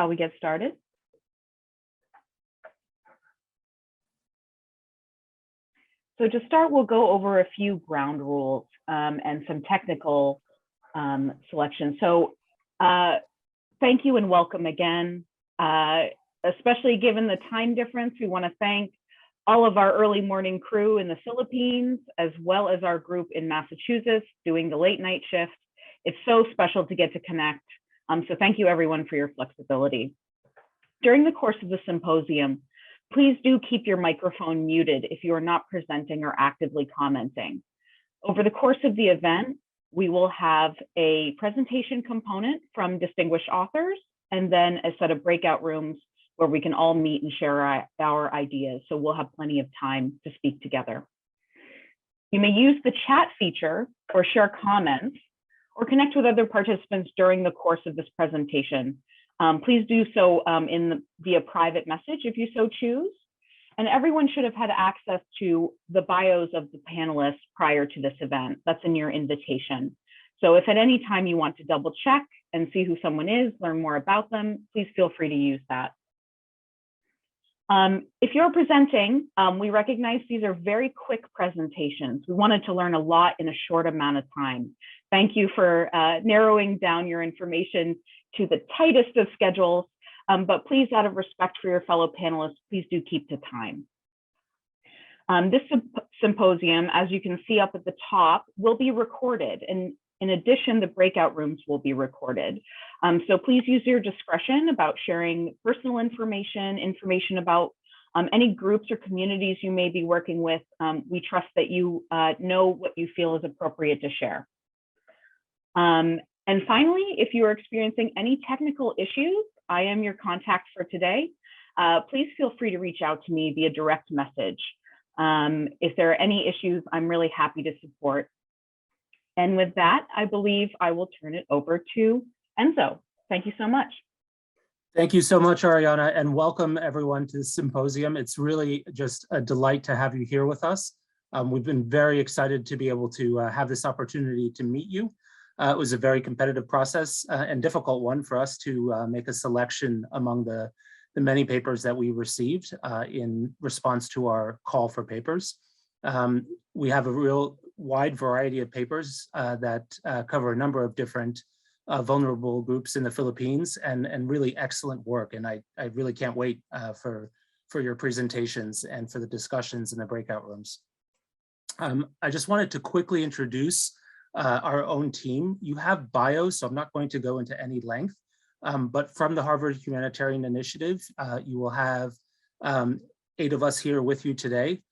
shall we get started? So to start, we'll go over a few ground rules and some technical selections. So thank you and welcome again. Especially given the time difference, we want to thank all of our early morning crew in the Philippines, as well as our group in Massachusetts doing the late night shift. It's so special to get to connect. So thank you everyone for your flexibility. During the course of the symposium, please do keep your microphone muted if you are not presenting or actively commenting. Over the course of the event, we will have a presentation component from distinguished authors and then a set of breakout rooms where we can all meet and share our ideas. So we'll have plenty of time to speak together. You may use the chat feature or share comments or connect with other participants during the course of this presentation. Please do so via private message if you so choose. And everyone should have had access to the bios of the panelists prior to this event. That's in your invitation. So if at any time you want to double check and see who someone is, learn more about them, please feel free to use that. If you're presenting, we recognize these are very quick presentations. We wanted to learn a lot in a short amount of time. Thank you for narrowing down your information to the tightest of schedules, but please, out of respect for your fellow panelists, please do keep to time. This symposium, as you can see up at the top, will be recorded. And in addition, the breakout rooms will be recorded. So please use your discretion about sharing personal information about any groups or communities you may be working with. We trust that you know what you feel is appropriate to share. And finally, if you are experiencing any technical issues, I am your contact for today. Please feel free to reach out to me via direct message. If there are any issues, I'm really happy to support. And with that, I believe I will turn it over to Enzo. Thank you so much. Thank you so much, Ariana, and welcome everyone to the symposium. It's really just a delight to have you here with us. We've been very excited to be able to have this opportunity to meet you. It was a very competitive process and difficult one for us to make a selection among the many papers that we received in response to our call for papers. We have a real wide variety of papers that cover a number of different vulnerable groups in the Philippines and really excellent work. And I really can't wait for your presentations and for the discussions in the breakout rooms. I just wanted to quickly introduce our own team. You have bios, so I'm not going to go into any length, but from the Harvard Humanitarian Initiative, you will have 8 of us here with you today.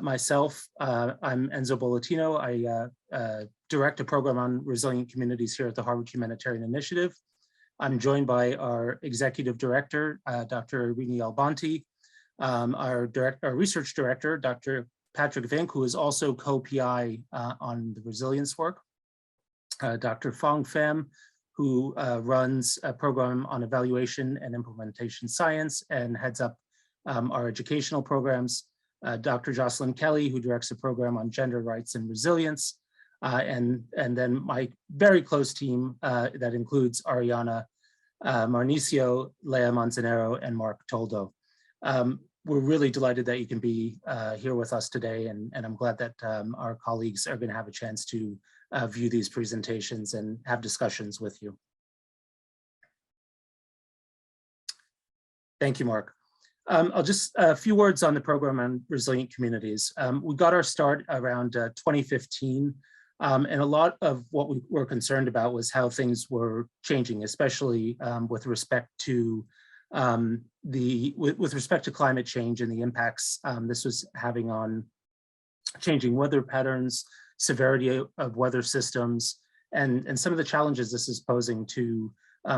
Myself, I'm Enzo Bolletino. I direct a program on resilient communities here at the Harvard Humanitarian Initiative. I'm joined by our executive director, Dr. Rini Albanti, our research director, Dr. Patrick Vink, who is also co-PI on the resilience work, Dr. Fong Pham, who runs a program on evaluation and implementation science and heads up our educational programs, Dr. Jocelyn Kelly, who directs a program on gender rights and resilience, and then my very close team that includes Ariana Marnicio, Leah Manzanero, and Mark Toldo. We're really delighted that you can be here with us today, and I'm glad that our colleagues are going to have a chance to view these presentations and have discussions with you. Thank you, Mark. I'll just a few words on the program on resilient communities. We got our start around 2015, and a lot of what we were concerned about was how things were changing, especially with respect to climate change and the impacts this was having on changing weather patterns, severity of weather systems, and some of the challenges this is posing to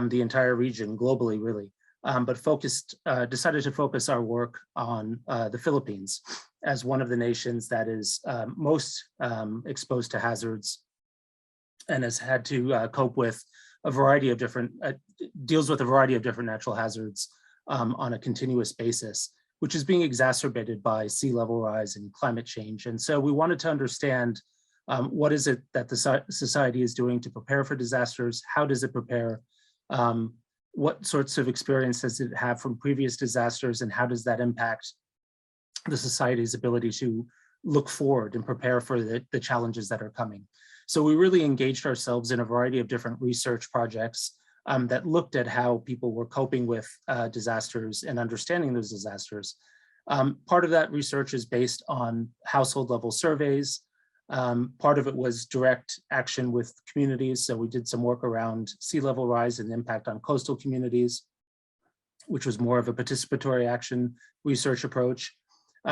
the entire region globally, really. But decided to focus our work on the Philippines as one of the nations that is most exposed to hazards and has had to cope with a variety of different, deals with a variety of different natural hazards on a continuous basis, which is being exacerbated by sea level rise and climate change. And so we wanted to understand what is it that the society is doing to prepare for disasters? How does it prepare? what sorts of experience does it have from previous disasters, and how does that impact the society's ability to look forward and prepare for the challenges that are coming. So we really engaged ourselves in a variety of different research projects that looked at how people were coping with disasters and understanding those disasters. Part of that research is based on household level surveys. Part of it was direct action with communities. So we did some work around sea level rise and impact on coastal communities, which was more of a participatory action research approach.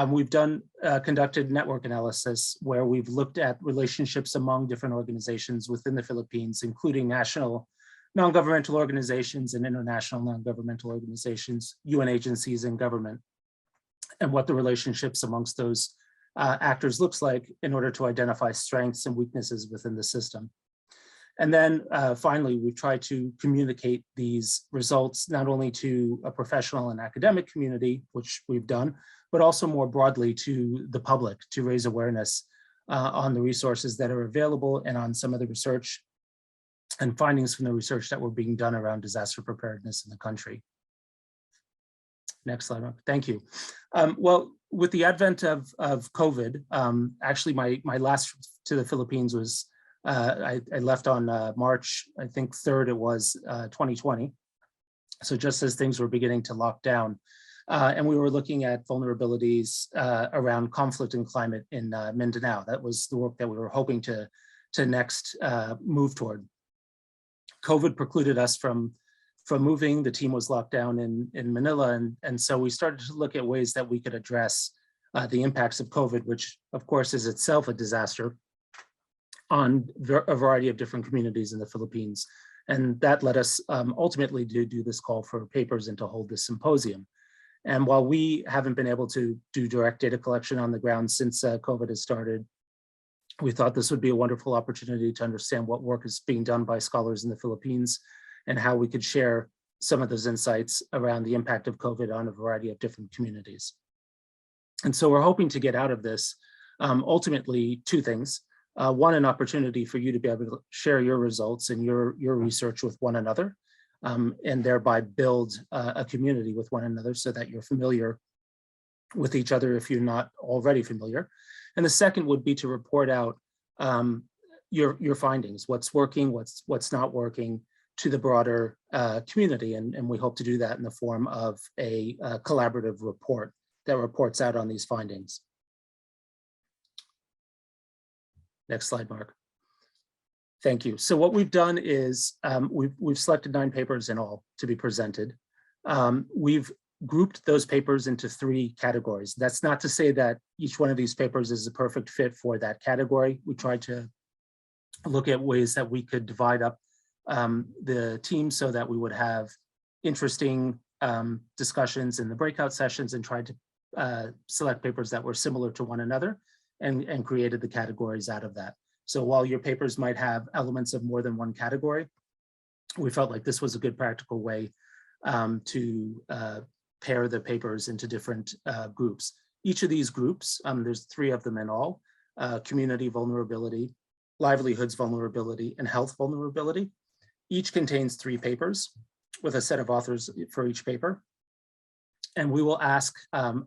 We've conducted network analysis where we've looked at relationships among different organizations within the Philippines, including national non-governmental organizations and international non-governmental organizations, UN agencies and government, and what the relationships amongst those actors looks like in order to identify strengths and weaknesses within the system. And then finally, we've tried to communicate these results not only to a professional and academic community, which we've done, but also more broadly to the public to raise awareness on the resources that are available and on some of the research and findings from the research that were being done around disaster preparedness in the country. Next slide, Mark. Thank you. Well, with the advent of COVID, actually my last trip to the Philippines was, I left on March, I think 3rd it was, 2020. So just as things were beginning to lock down. And we were looking at vulnerabilities around conflict and climate in Mindanao. That was the work that we were hoping to next move toward. COVID precluded us from moving. The team was locked down in Manila. And so we started to look at ways that we could address the impacts of COVID, which of course is itself a disaster on a variety of different communities in the Philippines. And that led us ultimately to do this call for papers and to hold this symposium. And while we haven't been able to do direct data collection on the ground since COVID has started, we thought this would be a wonderful opportunity to understand what work is being done by scholars in the Philippines and how we could share some of those insights around the impact of COVID on a variety of different communities. And so we're hoping to get out of this ultimately two things. One, an opportunity for you to be able to share your results and your research with one another, and thereby build a community with one another so that you're familiar with each other if you're not already familiar. And the second would be to report out your findings, what's working, what's not working to the broader community. And we hope to do that in the form of a collaborative report that reports out on these findings. Next slide, Mark. Thank you. So what we've done is we've selected 9 papers in all to be presented. We've grouped those papers into 3 categories. That's not to say that each one of these papers is a perfect fit for that category. We tried to look at ways that we could divide up the team so that we would have interesting discussions in the breakout sessions, and tried to select papers that were similar to one another and created the categories out of that. So while your papers might have elements of more than one category, we felt like this was a good practical way to pair the papers into different groups. Each of these groups, there's 3 of them in all, community vulnerability, livelihoods vulnerability, and health vulnerability. Each contains 3 papers with a set of authors for each paper. And we will ask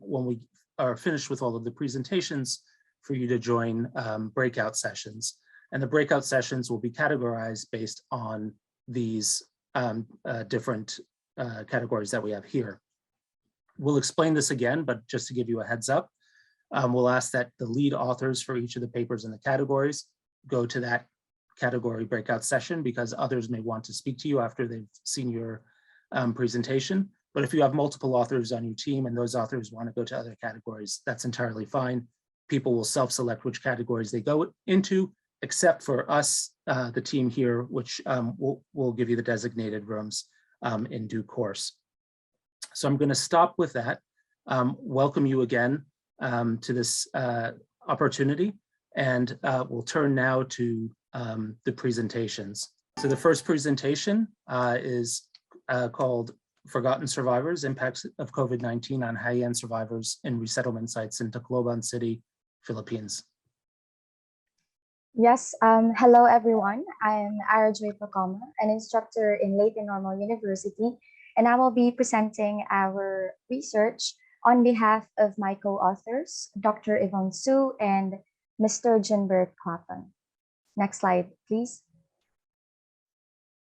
when we are finished with all of the presentations for you to join breakout sessions. And the breakout sessions will be categorized based on these different categories that we have here. We'll explain this again, but just to give you a heads up, we'll ask that the lead authors for each of the papers in the categories go to that category breakout session, because others may want to speak to you after they've seen your presentation. But if you have multiple authors on your team and those authors want to go to other categories, that's entirely fine. People will self-select which categories they go into, except for us, the team here, which will give you the designated rooms in due course. So I'm going to stop with that. Welcome you again to this opportunity, and we'll turn now to the presentations. So the first presentation is called Forgotten Survivors, Impacts of COVID-19 on Haiyan Survivors in Resettlement Sites in Tacloban City, Philippines. Yes, hello everyone. I'm Arajay Pakoma, an instructor in Leyte Normal University, and I will be presenting our research on behalf of my co-authors, Dr. Yvonne Su and Mr. Jinbert Cotton. Next slide, please.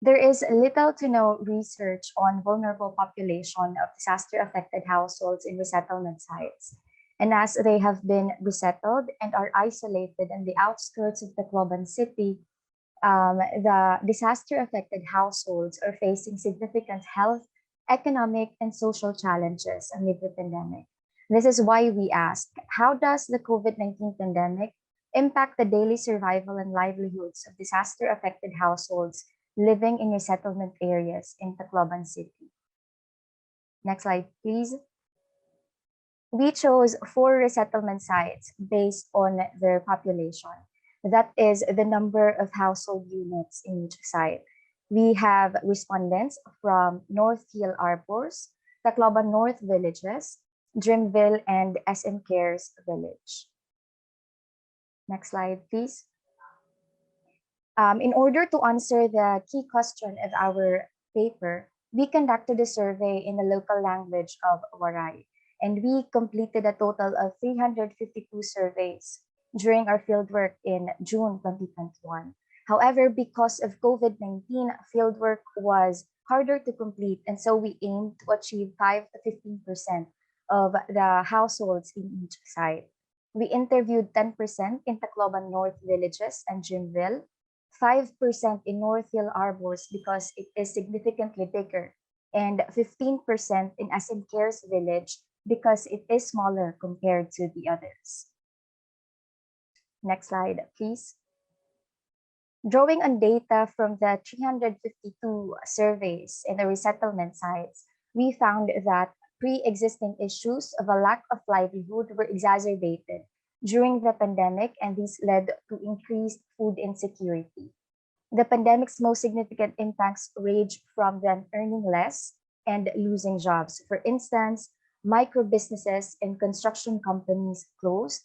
There is little to no research on vulnerable population of disaster-affected households in resettlement sites. And as they have been resettled and are isolated in the outskirts of Tacloban city, the disaster-affected households are facing significant health, economic, and social challenges amid the pandemic. This is why we ask, how does the COVID-19 pandemic impact the daily survival and livelihoods of disaster-affected households living in resettlement areas in Tacloban City? Next slide, please. We chose 4 resettlement sites based on their population. That is the number of household units in each site. We have respondents from North Hill Arbors, Tacloban North Villages, Dreamville, and SM Cares Village. Next slide, please. In order to answer the key question of our paper, we conducted a survey in the local language of Waray, and we completed a total of 352 surveys during our fieldwork in June 2021. However, because of COVID-19, fieldwork was harder to complete, and so we aimed to achieve 5 to 15% of the households in each site. We interviewed 10% in Tacloban North Villages and Dreamville, 5% in North Hill Arbors because it is significantly bigger, and 15% in SM Cares Village because it is smaller compared to the others. Next slide, please. Drawing on data from the 352 surveys in the resettlement sites, we found that pre-existing issues of a lack of livelihood were exacerbated during the pandemic, and these led to increased food insecurity. The pandemic's most significant impacts range from them earning less and losing jobs. For instance, micro businesses and construction companies closed,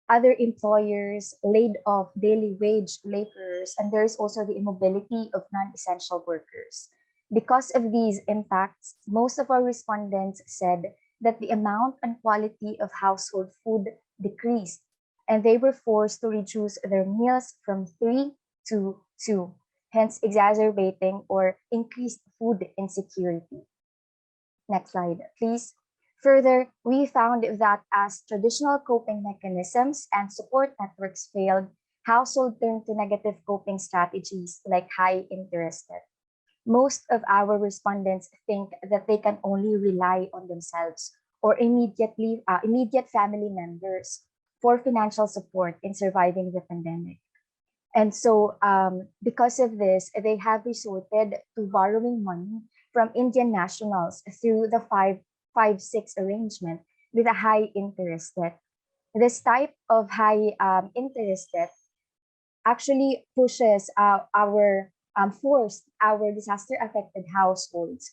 other employers laid off daily wage laborers, and there is also the immobility of non-essential workers. Because of these impacts, most of our respondents said that the amount and quality of household food decreased, and they were forced to reduce their meals from 3 to 2, hence exacerbating or increased food insecurity. Next slide, please. Further, we found that as traditional coping mechanisms and support networks failed, households turned to negative coping strategies like high interest debt. Most of our respondents think that they can only rely on themselves or immediate family members for financial support in surviving the pandemic. And so because of this, they have resorted to borrowing money from Indian nationals through the 5-6 arrangement with a high interest debt. This type of high interest debt actually pushes forced our disaster affected households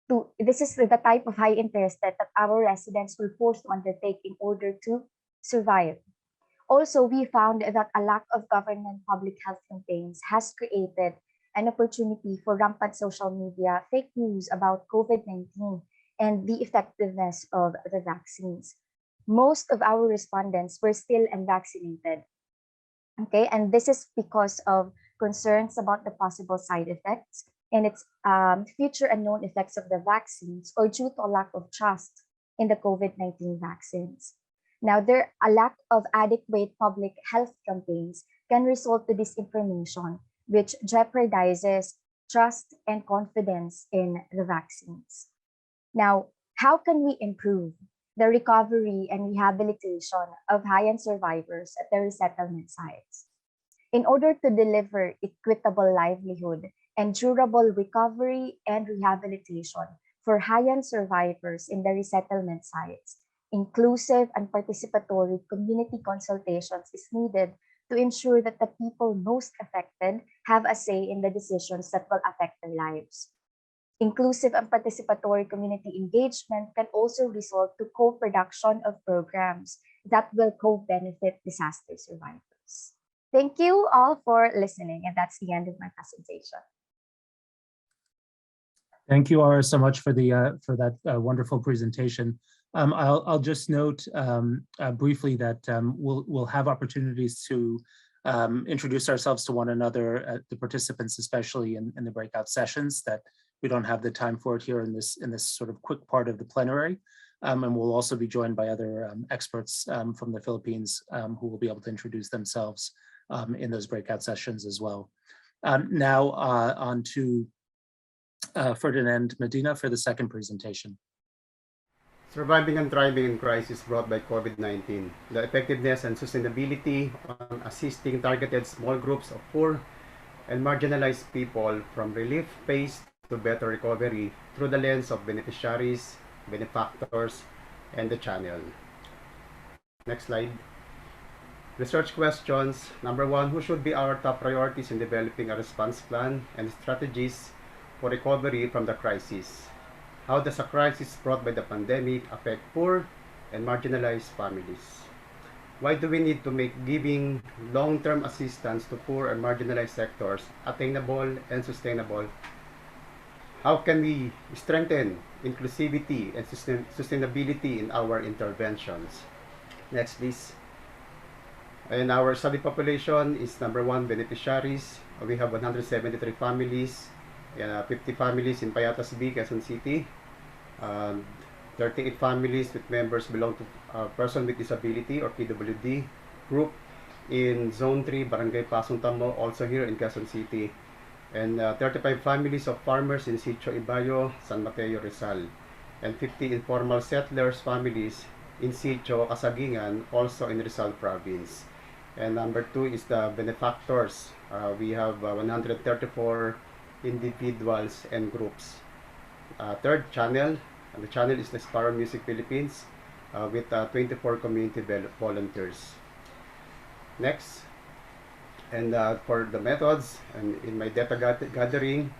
to, this is the type of high interest debt that our residents were forced to undertake in order to survive. Also, we found that a lack of government public health campaigns has created an opportunity for rampant social media fake news about COVID-19 and the effectiveness of the vaccines. Most of our respondents were still unvaccinated. Okay, and this is because of concerns about the possible side effects and its future unknown effects of the vaccines, or due to a lack of trust in the COVID-19 vaccines. Now, a lack of adequate public health campaigns can result to disinformation, which jeopardizes trust and confidence in the vaccines. Now, how can we improve the recovery and rehabilitation of high-end survivors at the resettlement sites? In order to deliver equitable livelihood and durable recovery and rehabilitation for high-end survivors in the resettlement sites, inclusive and participatory community consultations is needed to ensure that the people most affected have a say in the decisions that will affect their lives. Inclusive and participatory community engagement can also result to co-production of programs that will co-benefit disaster survivors. Thank you all for listening, and that's the end of my presentation. Thank you, Ara, so much for that wonderful presentation. I'll just note briefly that we'll have opportunities to introduce ourselves to one another, the participants, especially in the breakout sessions, that we don't have the time for it here in this sort of quick part of the plenary. And we'll also be joined by other experts from the Philippines who will be able to introduce themselves in those breakout sessions as well. Now on to Ferdinand Medina for the second presentation. Surviving and thriving in crisis brought by COVID-19, the effectiveness and sustainability on assisting targeted small groups of poor and marginalized people from relief phase to better recovery through the lens of beneficiaries, benefactors, and the channel. Next slide. Research questions. Number 1, who should be our top priorities in developing a response plan and strategies for recovery from the crisis? How does a crisis brought by the pandemic affect poor and marginalized families? Why do we need to make giving long-term assistance to poor and marginalized sectors attainable and sustainable? How can we strengthen inclusivity and sustainability in our interventions? Next, please. And our study population is number 1, beneficiaries. We have 173 families. 50 families in Payatas B, Quezon City, 38 families with members belong to person with disability or PWD group in Zone 3, Barangay Pasong Tamo, also here in Quezon City, and 35 families of farmers in Sitio Ibayo, San Mateo, Rizal, and 50 informal settlers families in Sitio Casagingan, also in Rizal Province. And number 2 is the benefactors. We have 134 individuals and groups. Third, channel. And the channel is the Sparrow Music Philippines with 24 community volunteers. Next, and for the methods, and in my data gathering,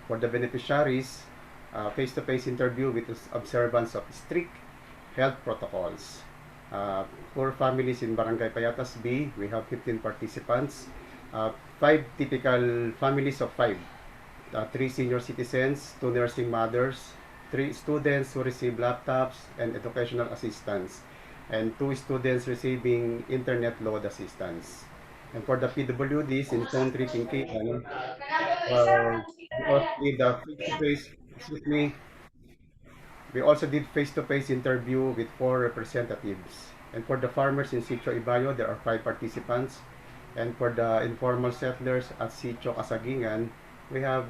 for the beneficiaries, face-to-face interview with observance of strict health protocols. For families in Barangay Payatas B, we have 15 participants, 5 typical families of 5. 3 senior citizens, 2 nursing mothers, 3 students who receive laptops and educational assistance, and 2 students receiving internet load assistance. And for the PWDs in Zone 3 Pinkitan, we also did face-to-face interview with 4 representatives. And for the farmers in Sitio Ibayo, there are 5 participants. And for the informal settlers at Sitio Casagingan, we have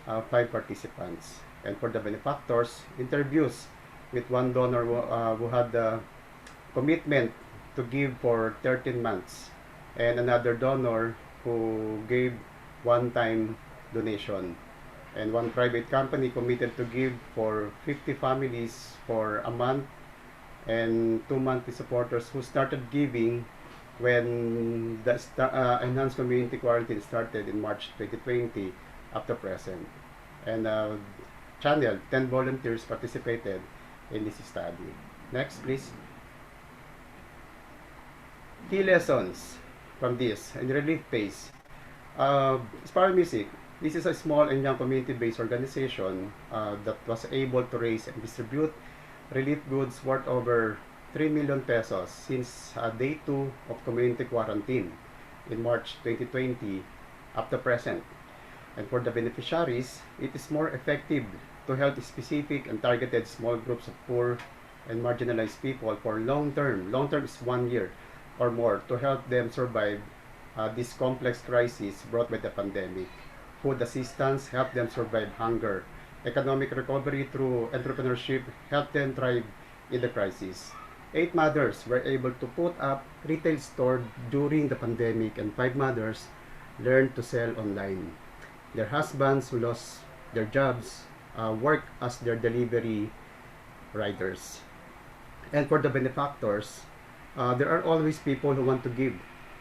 5 participants. And for the benefactors, interviews with one donor who had the commitment to give for 13 months, and another donor who gave one-time donation, and one private company committed to give for 50 families for a month, and 2 monthly supporters who started giving when the enhanced community quarantine started in March 2020 up to present. And channel, 10 volunteers participated in this study. Next, please. Key lessons from this in relief phase. Sparrow Music, this is a small and young community-based organization that was able to raise and distribute relief goods worth over 3 million pesos since day 2 of community quarantine in March 2020 up to present. And for the beneficiaries, it is more effective to help specific and targeted small groups of poor and marginalized people for long-term. Long-term is 1 year or more, to help them survive this complex crisis brought by the pandemic. Food assistance help them survive hunger. Economic recovery through entrepreneurship help them thrive in the crisis. 8 mothers were able to put up retail store during the pandemic, and 5 mothers learned to sell online. Their husbands who lost their jobs work as their delivery riders. And for the benefactors, there are always people who want to give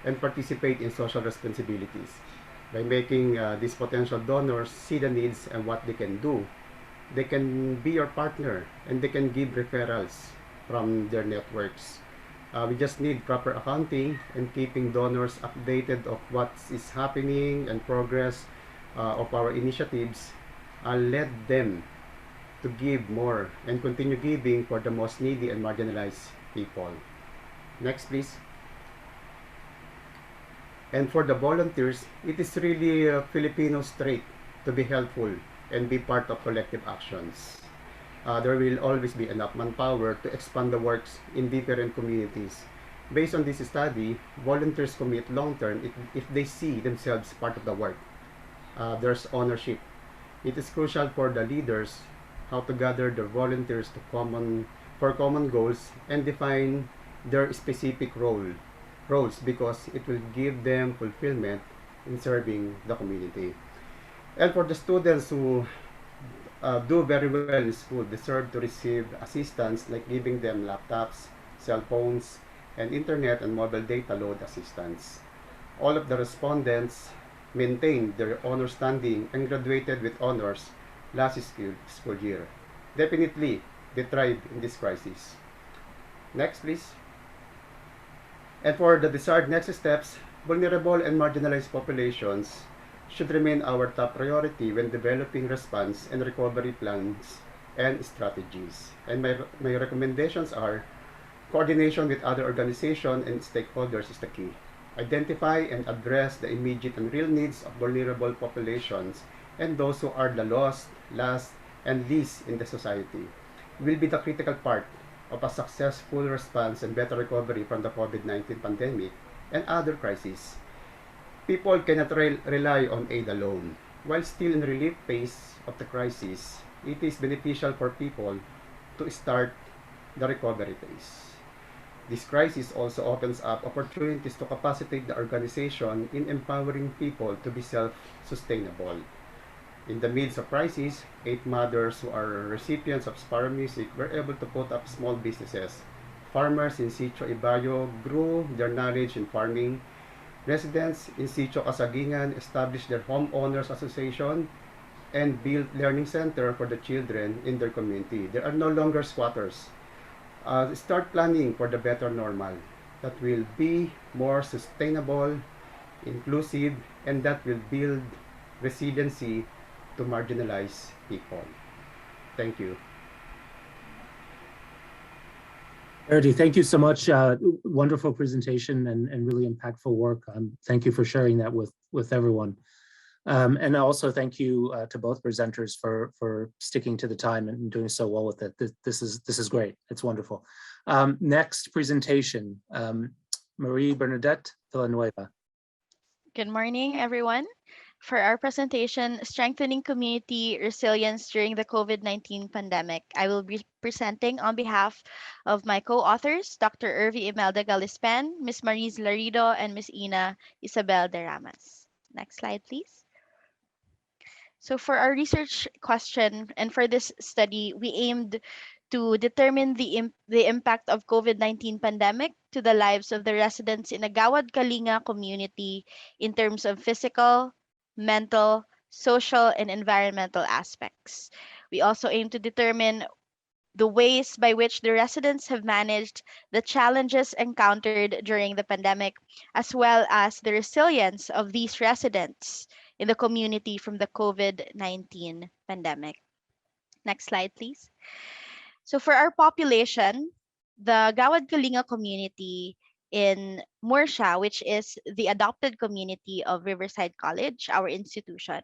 and participate in social responsibilities. By making these potential donors see the needs and what they can do, they can be your partner and they can give referrals from their networks. We just need proper accounting and keeping donors updated of what is happening and progress of our initiatives. Let them to give more and continue giving for the most needy and marginalized people. Next, please. And for the volunteers, it is really a Filipino trait to be helpful and be part of collective actions. There will always be enough manpower to expand the works in different communities. Based on this study, volunteers commit long term if they see themselves part of the work. There's ownership. It is crucial for the leaders how to gather the volunteers for common goals and define their specific roles because it will give them fulfillment in serving the community. And for the students who do very well in school deserve to receive assistance like giving them laptops, cell phones, and internet and mobile data load assistance. All of the respondents maintained their honor standing and graduated with honors last school year. Definitely, they thrived in this crisis. Next, please. And for the desired next steps, vulnerable and marginalized populations should remain our top priority when developing response and recovery plans and strategies. And my recommendations are coordination with other organizations and stakeholders is the key. Identify and address the immediate and real needs of vulnerable populations and those who are the lost, last, and least in the society will be the critical part of a successful response and better recovery from the COVID-19 pandemic and other crises. People cannot rely on aid alone. While still in the relief phase of the crisis, it is beneficial for people to start the recovery phase. This crisis also opens up opportunities to capacitate the organization in empowering people to be self-sustainable. In the midst of crisis, 8 mothers who are recipients of Sparrow Music were able to put up small businesses. Farmers in Sitio Ibayo grew their knowledge in farming. Residents in Sitio Kasagingan established their homeowners association and built learning center for the children in their community. They are no longer squatters. Start planning for the better normal that will be more sustainable, inclusive, and that will build resiliency to marginalized people. Thank you. Verity, thank you so much. Wonderful presentation and really impactful work. Thank you for sharing that with everyone. And also thank you to both presenters for sticking to the time and doing so well with it. This is great. It's wonderful. Next presentation, Marie Bernadette Villanueva. Good morning, everyone. For our presentation, Strengthening Community Resilience During the COVID-19 Pandemic, I will be presenting on behalf of my co-authors, Dr. Irvi Imelda Galispan, Ms. Marise Larido, and Ms. Ina Isabel de Ramas. Next slide, please. So for our research question and for this study, we aimed to determine the impact of COVID-19 pandemic to the lives of the residents in Agawad Kalinga community in terms of physical, mental, social, and environmental aspects. We also aim to determine the ways by which the residents have managed the challenges encountered during the pandemic, as well as the resilience of these residents in the community from the COVID-19 pandemic. Next slide, please. So for our population, the Gawad Kalinga community in Mursha, which is the adopted community of Riverside College, our institution,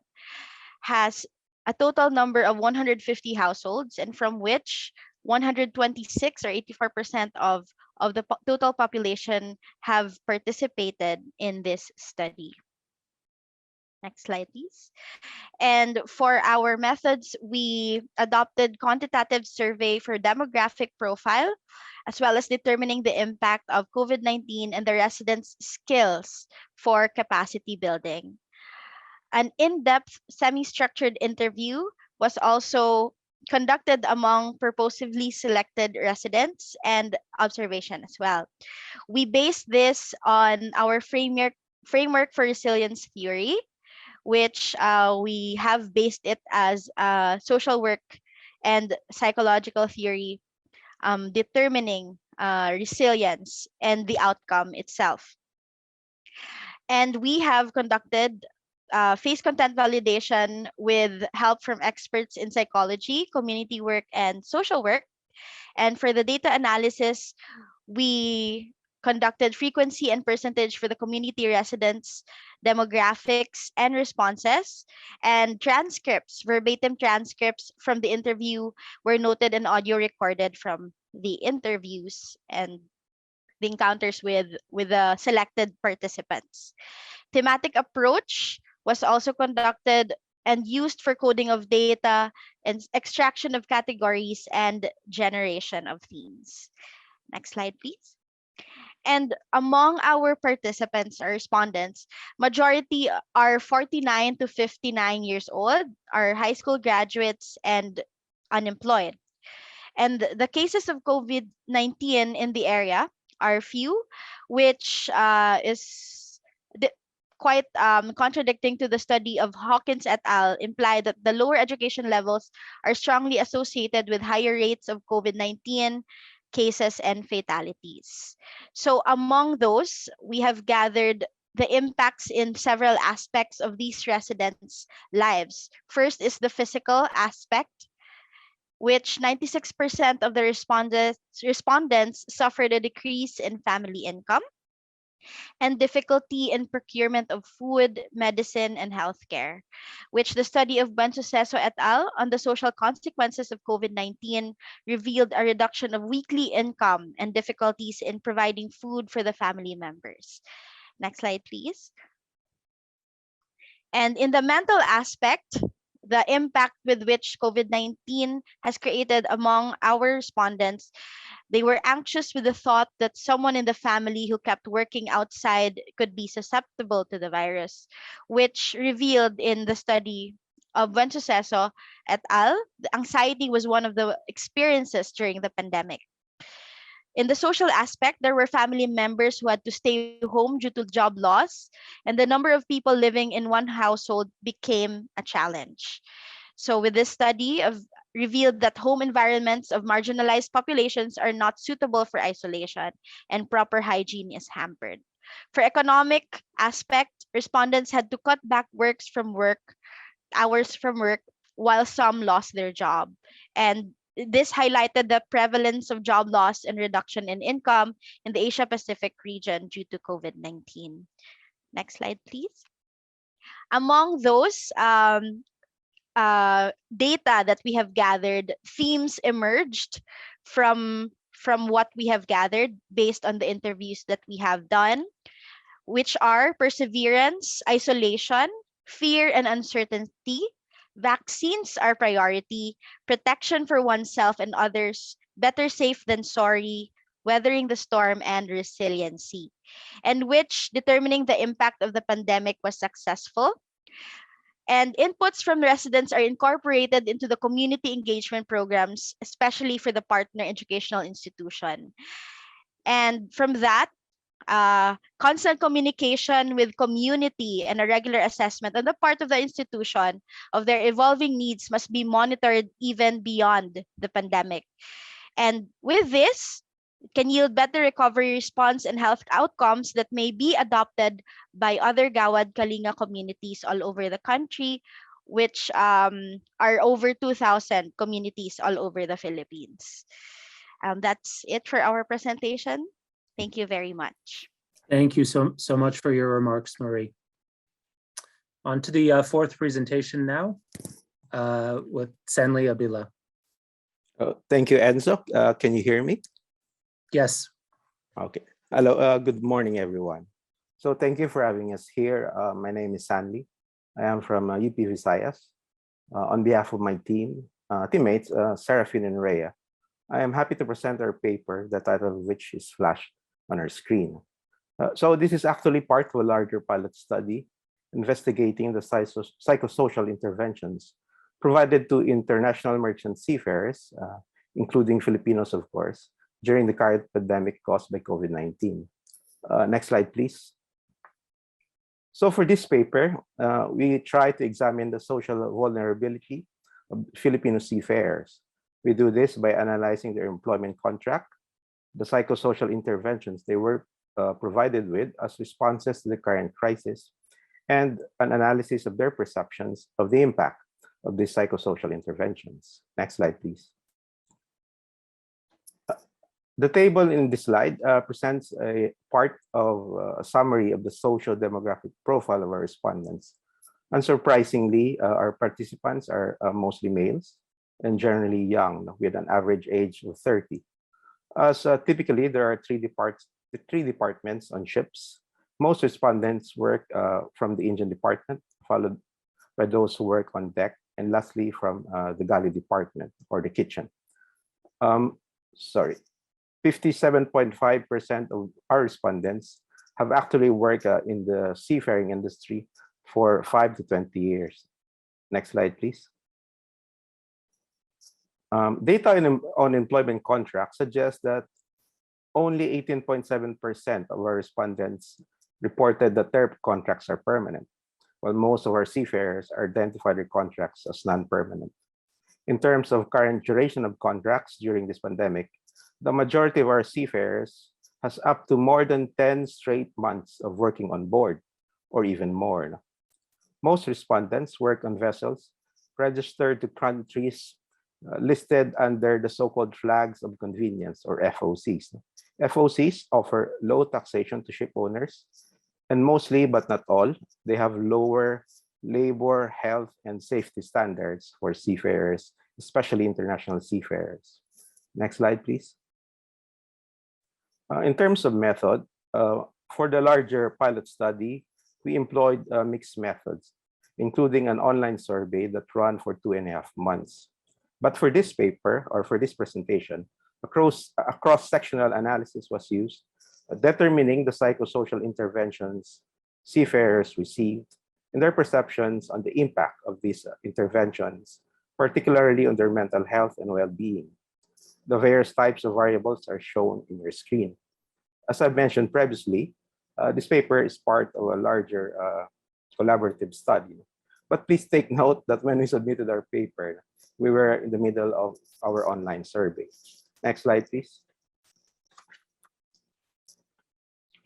has a total number of 150 households, and from which 126 or 84% of the total population have participated in this study. Next slide, please. And for our methods, we adopted quantitative survey for demographic profile, as well as determining the impact of COVID-19 and the residents' skills for capacity building. An in-depth semi-structured interview was also conducted among purposively selected residents and observation as well. We based this on our framework for resilience theory, which we have based it as social work and psychological theory, determining resilience, and the outcome itself. And we have conducted face content validation with help from experts in psychology, community work, and social work. And for the data analysis, we conducted frequency and percentage for the community residents, demographics, and responses, and transcripts, verbatim transcripts from the interview were noted and audio recorded from the interviews and the encounters with the selected participants. Thematic approach was also conducted and used for coding of data and extraction of categories and generation of themes. Next slide, please. And among our participants or respondents, majority are 49 to 59 years old, are high school graduates and unemployed. And the cases of COVID-19 in the area are few, which is quite contradicting to the study of Hawkins et al. Implied that the lower education levels are strongly associated with higher rates of COVID-19 cases and fatalities. So among those, we have gathered the impacts in several aspects of these residents' lives. First is the physical aspect, which 96% of the respondents suffered a decrease in family income and difficulty in procurement of food, medicine, and healthcare, which the study of Bensuceso et al. On the social consequences of COVID-19 revealed a reduction of weekly income and difficulties in providing food for the family members. Next slide, please. And in the mental aspect, the impact with which COVID-19 has created among our respondents, they were anxious with the thought that someone in the family who kept working outside could be susceptible to the virus, which revealed in the study of Bensuceso et al., the anxiety was one of the experiences during the pandemic. In the social aspect, there were family members who had to stay home due to job loss, and the number of people living in one household became a challenge. So with this study of revealed that home environments of marginalized populations are not suitable for isolation and proper hygiene is hampered. For economic aspect, respondents had to cut back hours from work while some lost their job. And this highlighted the prevalence of job loss and reduction in income in the Asia Pacific region due to COVID-19. Next slide, please. Among those data that we have gathered, themes emerged from what we have gathered based on the interviews that we have done, which are perseverance, isolation, fear and uncertainty, vaccines are priority, protection for oneself and others, better safe than sorry, weathering the storm, and resiliency, and which determining the impact of the pandemic was successful. And inputs from residents are incorporated into the community engagement programs, especially for the partner educational institution. And from that, constant communication with community and a regular assessment on the part of the institution of their evolving needs must be monitored even beyond the pandemic. And with this, it can yield better recovery response and health outcomes that may be adopted by other Gawad Kalinga communities all over the country, which are over 2,000 communities all over the Philippines. That's it for our presentation. Thank you very much. Thank you so much for your remarks, Marie. On to the fourth presentation now with Sanli Abila. Thank you, Enzo. Can you hear me? Yes. Okay. Hello. Good morning, everyone. So thank you for having us here. My name is Sanli. I am from UP Visayas. On behalf of my teammates, Serafin and Rhea, I am happy to present our paper, the title of which is flashed on our screen. So this is actually part of a larger pilot study investigating the psychosocial interventions provided to international merchant seafarers, including Filipinos, of course, during the current pandemic caused by COVID-19. Next slide, please. So for this paper, we try to examine the social vulnerability of Filipino seafarers. We do this by analyzing their employment contract, the psychosocial interventions they were provided with as responses to the current crisis, and an analysis of their perceptions of the impact of these psychosocial interventions. Next slide, please. The table in this slide presents a part of a summary of the social demographic profile of our respondents. Unsurprisingly, our participants are mostly males and generally young, with an average age of 30. As typically, there are three departments on ships. Most respondents work from the engine department, followed by those who work on deck, and lastly from the galley department or the kitchen. 57.5% of our respondents have actually worked in the seafaring industry for 5 to 20 years. Next slide, please. Data on employment contracts suggests that only 18.7% of our respondents reported that their contracts are permanent, while most of our seafarers identified their contracts as non-permanent. In terms of current duration of contracts during this pandemic, the majority of our seafarers has up to more than 10 straight months of working on board, or even more. Most respondents work on vessels registered to countries listed under the so-called flags of convenience, or FOCs. FOCs offer low taxation to ship owners, and mostly, but not all, they have lower labor, health, and safety standards for seafarers, especially international seafarers. Next slide, please. In terms of method, for the larger pilot study, we employed mixed methods, including an online survey that ran for 2.5 months. But for this paper, or for this presentation, a cross-sectional analysis was used, determining the psychosocial interventions seafarers received and their perceptions on the impact of these interventions, particularly on their mental health and well-being. The various types of variables are shown in your screen. As I mentioned previously, this paper is part of a larger collaborative study. But please take note that when we submitted our paper, we were in the middle of our online survey. Next slide, please.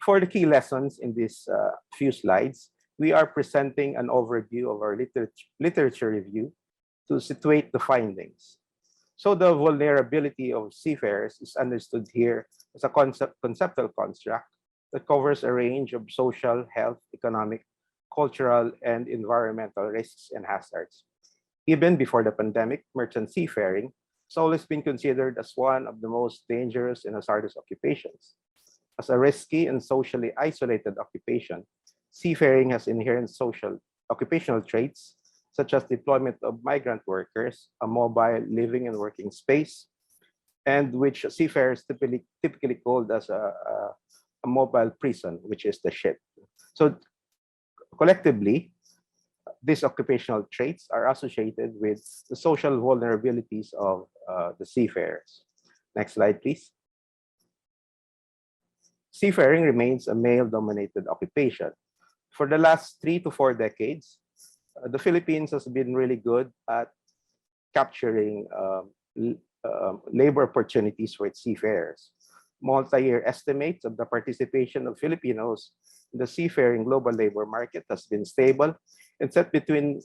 For the key lessons in these few slides, we are presenting an overview of our literature review to situate the findings. So the vulnerability of seafarers is understood here as a conceptual construct that covers a range of social, health, economic, cultural, and environmental risks and hazards. Even before the pandemic, merchant seafaring has always been considered as one of the most dangerous and hazardous occupations. As a risky and socially isolated occupation, seafaring has inherent social occupational traits such as deployment of migrant workers, a mobile living and working space, and which seafarers typically called as a mobile prison, which is the ship. So collectively, these occupational traits are associated with the social vulnerabilities of the seafarers. Next slide, please. Seafaring remains a male-dominated occupation. For the last 3 to 4 decades, the Philippines has been really good at capturing labor opportunities for its seafarers. Multi-year estimates of the participation of Filipinos in the seafaring global labor market has been stable and set between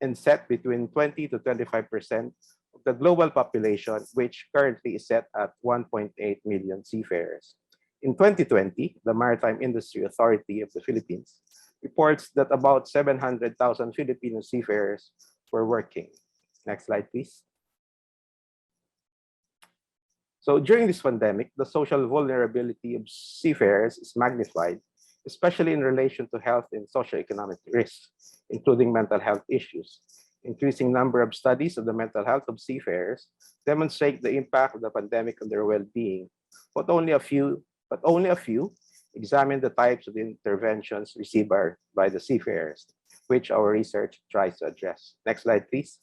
20 to 25% of the global population, which currently is set at 1.8 million seafarers. In 2020, the Maritime Industry Authority of the Philippines reports that about 700,000 Filipino seafarers were working. Next slide, please. So during this pandemic, the social vulnerability of seafarers is magnified, especially in relation to health and socioeconomic risks, including mental health issues. Increasing number of studies of the mental health of seafarers demonstrate the impact of the pandemic on their well-being, but only a few examine the types of interventions received by the seafarers, which our research tries to address. Next slide, please.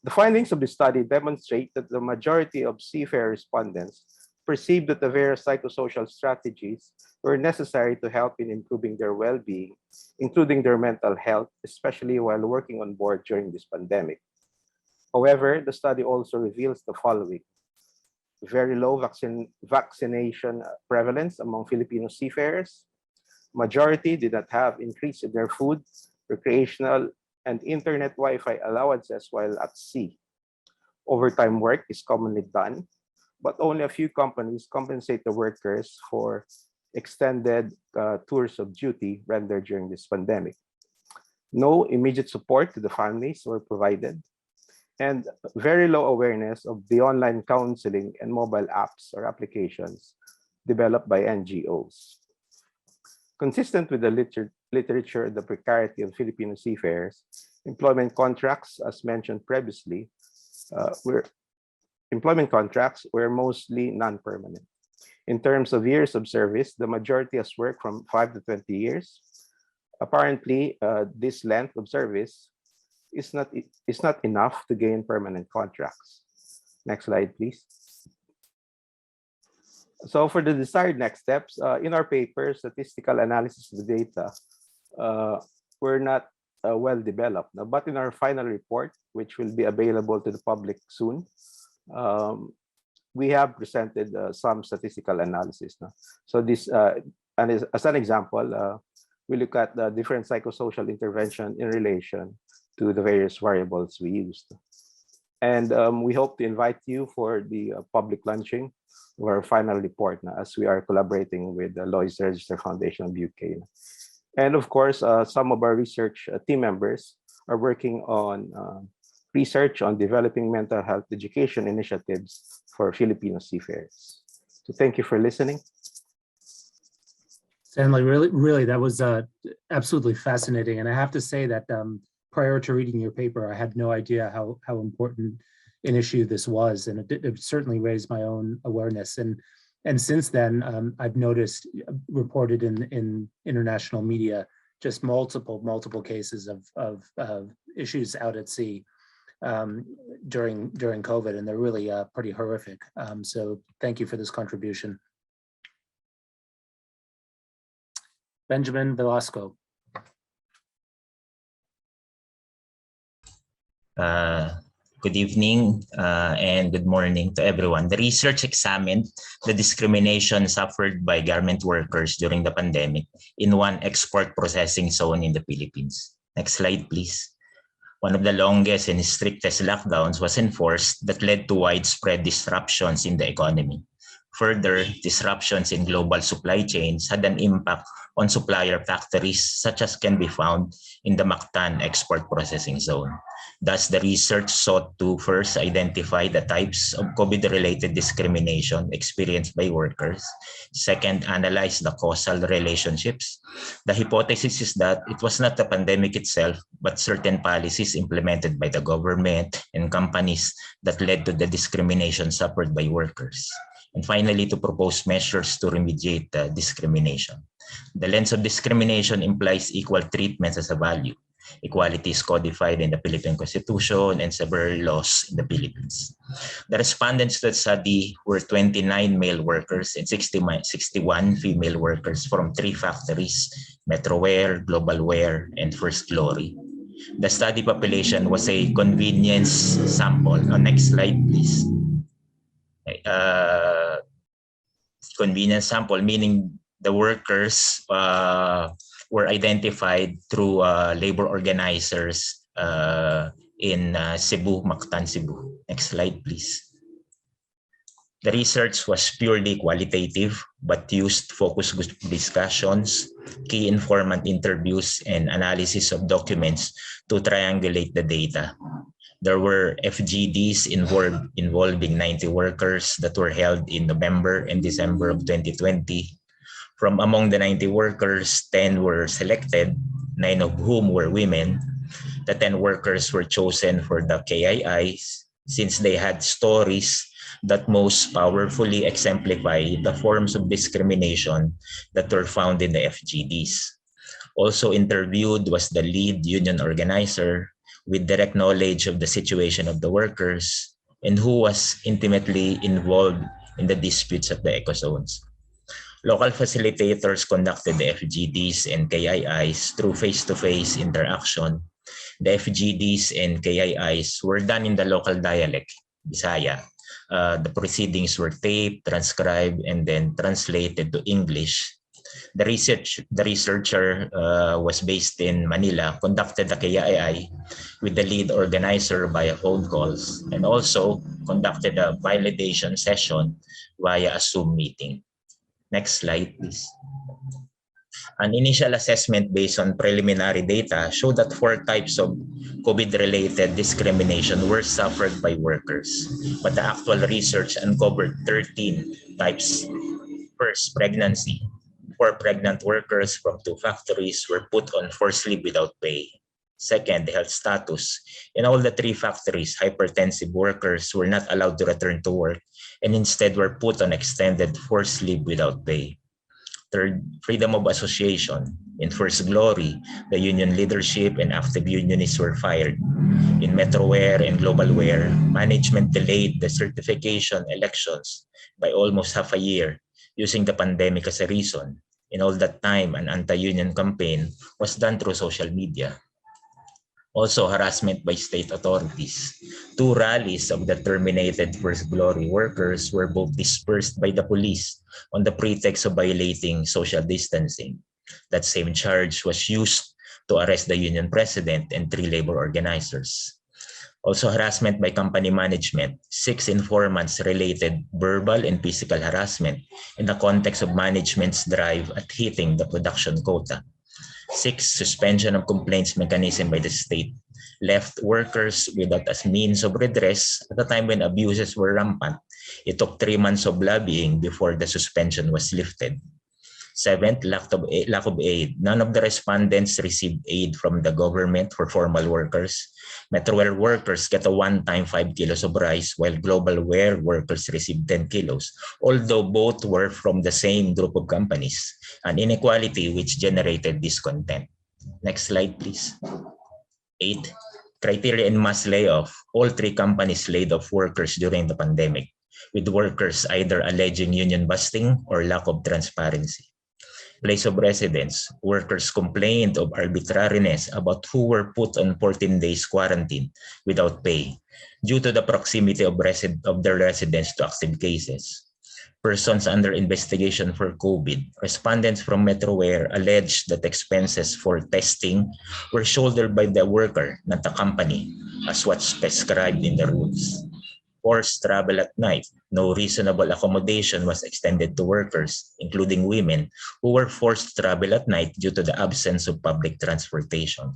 The findings of the study demonstrate that the majority of seafarer respondents perceived that the various psychosocial strategies were necessary to help in improving their well-being, including their mental health, especially while working on board during this pandemic. However, the study also reveals the following. very low vaccination prevalence among Filipino seafarers. Majority did not have increase in their food, recreational, and internet Wi-Fi allowances while at sea. Overtime work is commonly done, but only a few companies compensate the workers for extended tours of duty rendered during this pandemic. No immediate support to the families were provided, and very low awareness of the online counseling and mobile apps or applications developed by NGOs. Consistent with the literature, the precarity of Filipino seafarers, employment contracts, as mentioned previously, were mostly non-permanent. In terms of years of service, the majority has worked from 5 to 20 years. Apparently, this length of service is not enough to gain permanent contracts. Next slide, please. So for the desired next steps, in our paper, statistical analysis of the data were not well developed. But in our final report, which will be available to the public soon, we have presented some statistical analysis. So this, and as an example, we look at the different psychosocial intervention in relation to the various variables we used. And we hope to invite you for the public launching of our final report as we are collaborating with the Lloyd's Register Foundation of UK. And of course, some of our research team members are working on research on developing mental health education initiatives for Filipino seafarers. So thank you for listening. Stanley, really, that was absolutely fascinating. And I have to say that prior to reading your paper, I had no idea how important an issue this was, and it certainly raised my own awareness. And since then, I've noticed reported in international media just multiple cases of issues out at sea during COVID, and they're really pretty horrific. So thank you for this contribution. Benjamin Velasco. Good evening and good morning to everyone. The research examined the discrimination suffered by garment workers during the pandemic in one export processing zone in the Philippines. Next slide, please. One of the longest and strictest lockdowns was enforced that led to widespread disruptions in the economy. Further, disruptions in global supply chains had an impact on supplier factories, such as can be found in the Mactan export processing zone. Thus, the research sought to first identify the types of COVID-related discrimination experienced by workers. Second, analyze the causal relationships. The hypothesis is that it was not the pandemic itself, but certain policies implemented by the government and companies that led to the discrimination suffered by workers. And finally, to propose measures to remediate the discrimination. The lens of discrimination implies equal treatment as a value. Equality is codified in the Philippine Constitution and several laws in the Philippines. The respondents to the study were 29 male workers and 61 female workers from 3 factories, Metroware, Globalware, and First Glory. The study population was a convenience sample. Next slide, please. Convenience sample, meaning the workers were identified through labor organizers in Cebu, Mactan, Cebu. Next slide, please. The research was purely qualitative, but used focus group discussions, key informant interviews, and analysis of documents to triangulate the data. There were FGDs involving 90 workers that were held in November and December of 2020. From among the 90 workers, 10 were selected, 9 of whom were women. The 10 workers were chosen for the KIIs since they had stories that most powerfully exemplify the forms of discrimination that were found in the FGDs. Also interviewed was the lead union organizer with direct knowledge of the situation of the workers and who was intimately involved in the disputes of the ecozones. Local facilitators conducted the FGDs and KIIs through face-to-face interaction. The FGDs and KIIs were done in the local dialect, Bisaya, The proceedings were taped, transcribed, and then translated to English. The researcher was based in Manila, conducted the KII with the lead organizer via phone calls, and also conducted a validation session via a Zoom meeting. Next slide, please. An initial assessment based on preliminary data showed that 4 types of COVID-related discrimination were suffered by workers, but the actual research uncovered 13 types. First, pregnancy. 4 pregnant workers from 2 factories were put on forced leave without pay. Second, health status. In all the 3 factories, hypertensive workers were not allowed to return to work and instead were put on extended forced leave without pay. Third, freedom of association. In First Glory, the union leadership and active unionists were fired. In Metroware and Globalware, management delayed the certification elections by almost half a year, using the pandemic as a reason. In all that time, an anti-union campaign was done through social media. Also, harassment by state authorities. 2 rallies of the terminated First Glory workers were both dispersed by the police on the pretext of violating social distancing. That same charge was used to arrest the union president and 3 labor organizers. Also, harassment by company management. 6 informants related verbal and physical harassment in the context of management's drive at hitting the production quota. 6, suspension of complaints mechanism by the state left workers without a means of redress at a time when abuses were rampant. It took 3 months of lobbying before the suspension was lifted. 7th, lack of aid. None of the respondents received aid from the government for formal workers. Metroware workers get a one-time 5 kilos of rice, while Globalware workers received 10 kilos, although both were from the same group of companies, an inequality which generated discontent. Next slide, please. 8, criteria in mass layoff. All 3 companies laid off workers during the pandemic, with workers either alleging union busting or lack of transparency. Place of residence. Workers complained of arbitrariness about who were put on 14 days quarantine without pay due to the proximity of their residence to active cases. Persons under investigation for COVID. Respondents from Metroware alleged that expenses for testing were shouldered by the worker, not the company, as what's prescribed in the rules. Forced travel at night. No reasonable accommodation was extended to workers, including women, who were forced to travel at night due to the absence of public transportation.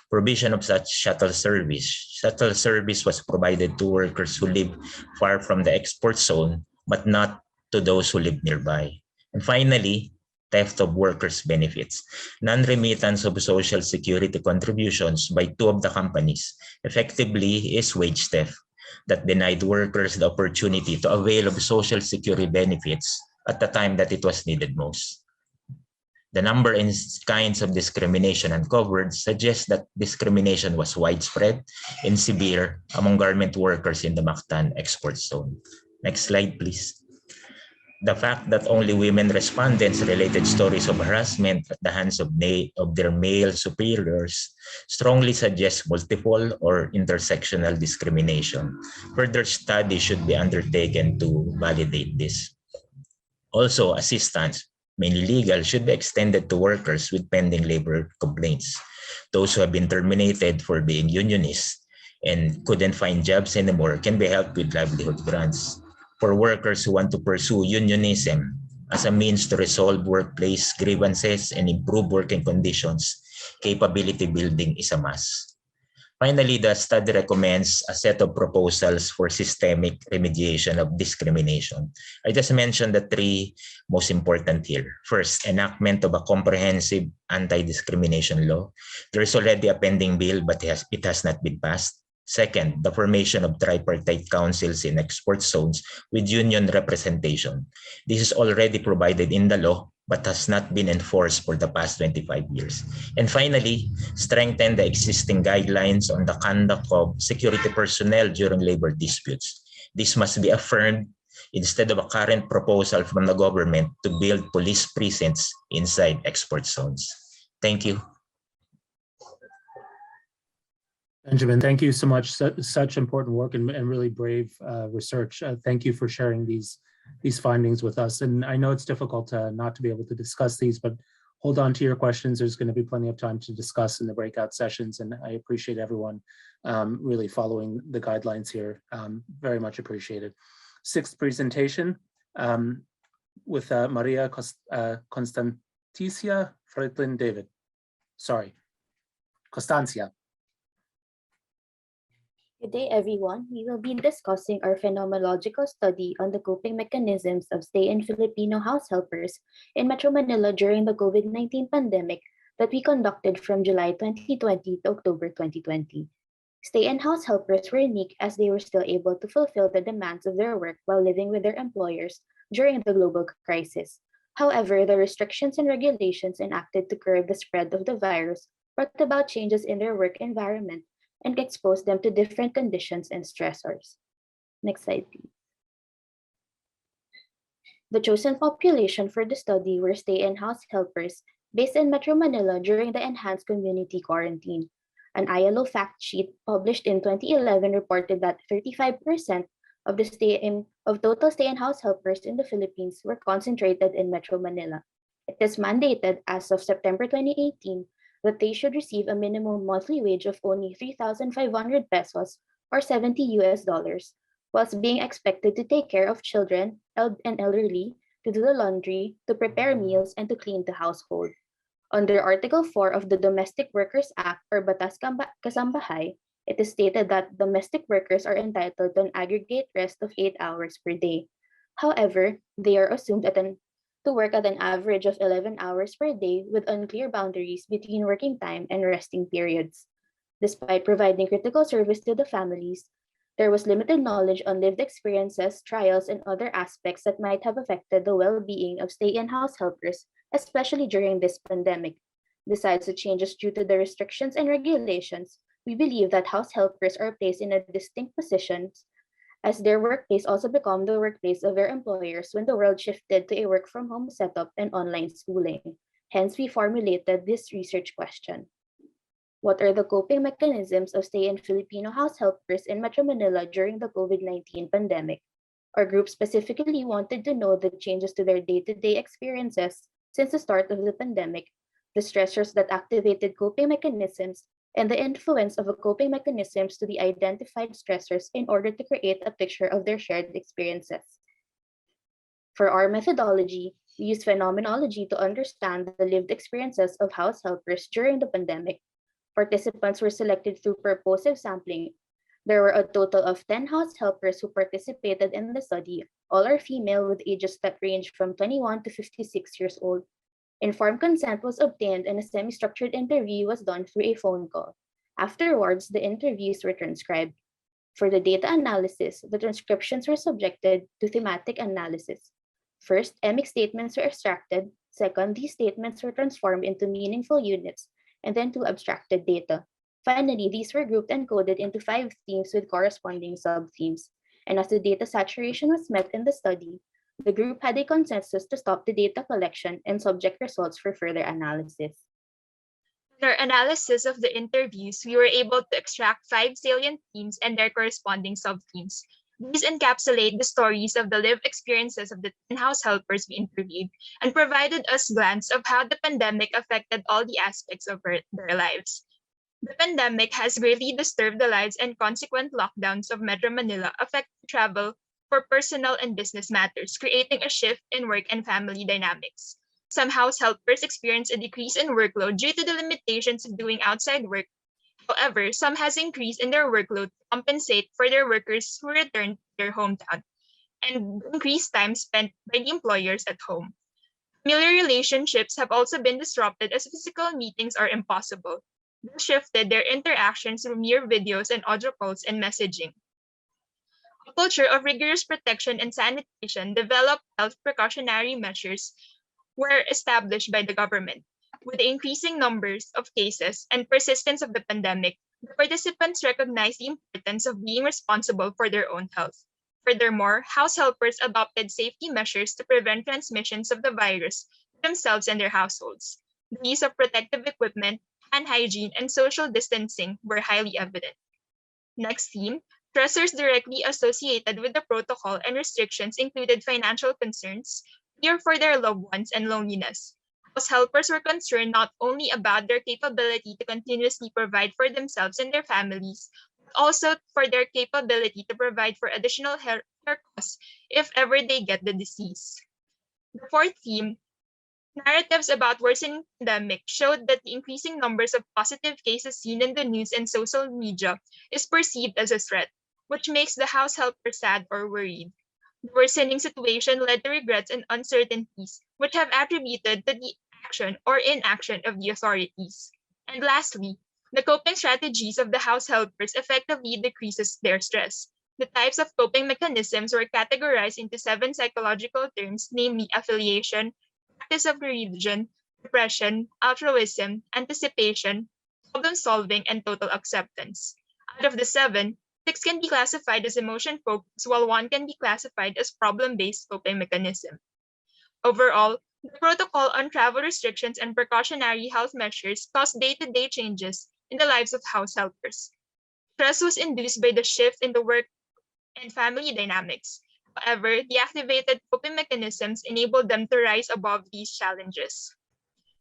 Provision of such shuttle service. Shuttle service was provided to workers who live far from the export zone, but not to those who live nearby. And finally, theft of workers' benefits. Non-remittance of social security contributions by 2 of the companies effectively is wage theft that denied workers the opportunity to avail of social security benefits at the time that it was needed most. The number and kinds of discrimination uncovered suggests that discrimination was widespread and severe among garment workers in the Mactan export zone. Next slide, please. The fact that only women respondents related stories of harassment at the hands of their male superiors strongly suggests multiple or intersectional discrimination. Further study should be undertaken to validate this. Also, assistance, mainly legal, should be extended to workers with pending labor complaints. Those who have been terminated for being unionists and couldn't find jobs anymore can be helped with livelihood grants. For workers who want to pursue unionism as a means to resolve workplace grievances and improve working conditions, capability building is a must. Finally, the study recommends a set of proposals for systemic remediation of discrimination. I just mentioned the 3 most important here. First, enactment of a comprehensive anti-discrimination law. There is already a pending bill, but it has not been passed. Second, the formation of tripartite councils in export zones with union representation. This is already provided in the law, but has not been enforced for the past 25 years. And finally, strengthen the existing guidelines on the conduct of security personnel during labor disputes. This must be affirmed instead of a current proposal from the government to build police precincts inside export zones. Thank you. Benjamin, thank you so much. Such important work and really brave research. Thank you for sharing these findings with us. And I know it's difficult not to be able to discuss these, but hold on to your questions. There's going to be plenty of time to discuss in the breakout sessions. And I appreciate everyone really following the guidelines here. Very much appreciated. Sixth presentation with Maria Constantia Freitlin David. Sorry, Constancia. Good day, everyone. We will be discussing our phenomenological study on the coping mechanisms of stay-in Filipino house helpers in Metro Manila during the COVID-19 pandemic that we conducted from July 2020 to October 2020. Stay-in house helpers were unique as they were still able to fulfill the demands of their work while living with their employers during the global crisis. However, the restrictions and regulations enacted to curb the spread of the virus brought about changes in their work environment and exposed them to different conditions and stressors. Next slide, please. The chosen population for the study were stay-in house helpers based in Metro Manila during the enhanced community quarantine. An ILO fact sheet published in 2011 reported that 35% of total stay-in house helpers in the Philippines were concentrated in Metro Manila. It is mandated as of September 2018 that they should receive a minimum monthly wage of only 3,500 pesos or $70 whilst being expected to take care of children and elderly, to do the laundry, to prepare meals, and to clean the household. Under Article 4 of the Domestic Workers Act or Batas Kasambahay, it is stated that domestic workers are entitled to an aggregate rest of 8 hours per day. However, they are assumed to work at an average of 11 hours per day with unclear boundaries between working time and resting periods. Despite providing critical service to the families, there was limited knowledge on lived experiences, trials, and other aspects that might have affected the well-being of stay-in house helpers, especially during this pandemic. Besides the changes due to the restrictions and regulations, we believe that house helpers are placed in a distinct position as their workplace also became the workplace of their employers when the world shifted to a work-from-home setup and online schooling. Hence, we formulated this research question. What are the coping mechanisms of stay-in Filipino house helpers in Metro Manila during the COVID-19 pandemic? Our group specifically wanted to know the changes to their day-to-day experiences since the start of the pandemic, the stressors that activated coping mechanisms, and the influence of the coping mechanisms to the identified stressors in order to create a picture of their shared experiences. For our methodology, we use phenomenology to understand the lived experiences of house helpers during the pandemic. Participants were selected through purposive sampling. There were a total of 10 house helpers who participated in the study. All are female with ages that range from 21 to 56 years old. Informed consent was obtained and a semi-structured interview was done through a phone call. Afterwards, the interviews were transcribed. For the data analysis, the transcriptions were subjected to thematic analysis. First, emic statements were extracted. Second, these statements were transformed into meaningful units, and then to abstracted data. Finally, these were grouped and coded into 5 themes with corresponding sub-themes. And as the data saturation was met in the study, the group had a consensus to stop the data collection and subject results for further analysis. In our analysis of the interviews, we were able to extract 5 salient themes and their corresponding sub-themes. These encapsulate the stories of the lived experiences of the 10 house helpers we interviewed and provided us a glance of how the pandemic affected all the aspects of their lives. The pandemic has greatly disturbed the lives and consequent lockdowns of Metro Manila affected travel for personal and business matters, creating a shift in work and family dynamics. Some house helpers experience a decrease in workload due to the limitations of doing outside work. However, some has increased in their workload to compensate for their workers who returned to their hometown and increased time spent by the employers at home. Familiar relationships have also been disrupted as physical meetings are impossible. This shifted their interactions through mere videos and audio calls and messaging. A culture of rigorous protection and sanitation developed health precautionary measures were established by the government. With the increasing numbers of cases and persistence of the pandemic, the participants recognized the importance of being responsible for their own health. Furthermore, house helpers adopted safety measures to prevent transmissions of the virus to themselves and their households. The use of protective equipment, hand hygiene, and social distancing were highly evident. Next theme, stressors directly associated with the protocol and restrictions included financial concerns, fear for their loved ones, and loneliness. House helpers were concerned not only about their capability to continuously provide for themselves and their families, but also for their capability to provide for additional care costs if ever they get the disease. The fourth theme, narratives about worsening pandemic showed that the increasing numbers of positive cases seen in the news and social media is perceived as a threat, which makes the house helper sad or worried. The worsening situation led to regrets and uncertainties, which have attributed to the action or inaction of the authorities. And lastly, the coping strategies of the house helpers effectively decreases their stress. The types of coping mechanisms were categorized into 7 psychological terms, namely affiliation, practice of religion, depression, altruism, anticipation, problem-solving, and total acceptance. Out of the 7, 6 can be classified as emotion-focused, while 1 can be classified as problem-based coping mechanism. Overall, the protocol on travel restrictions and precautionary health measures caused day-to-day changes in the lives of house helpers. Stress was induced by the shift in the work and family dynamics. However, the activated coping mechanisms enabled them to rise above these challenges.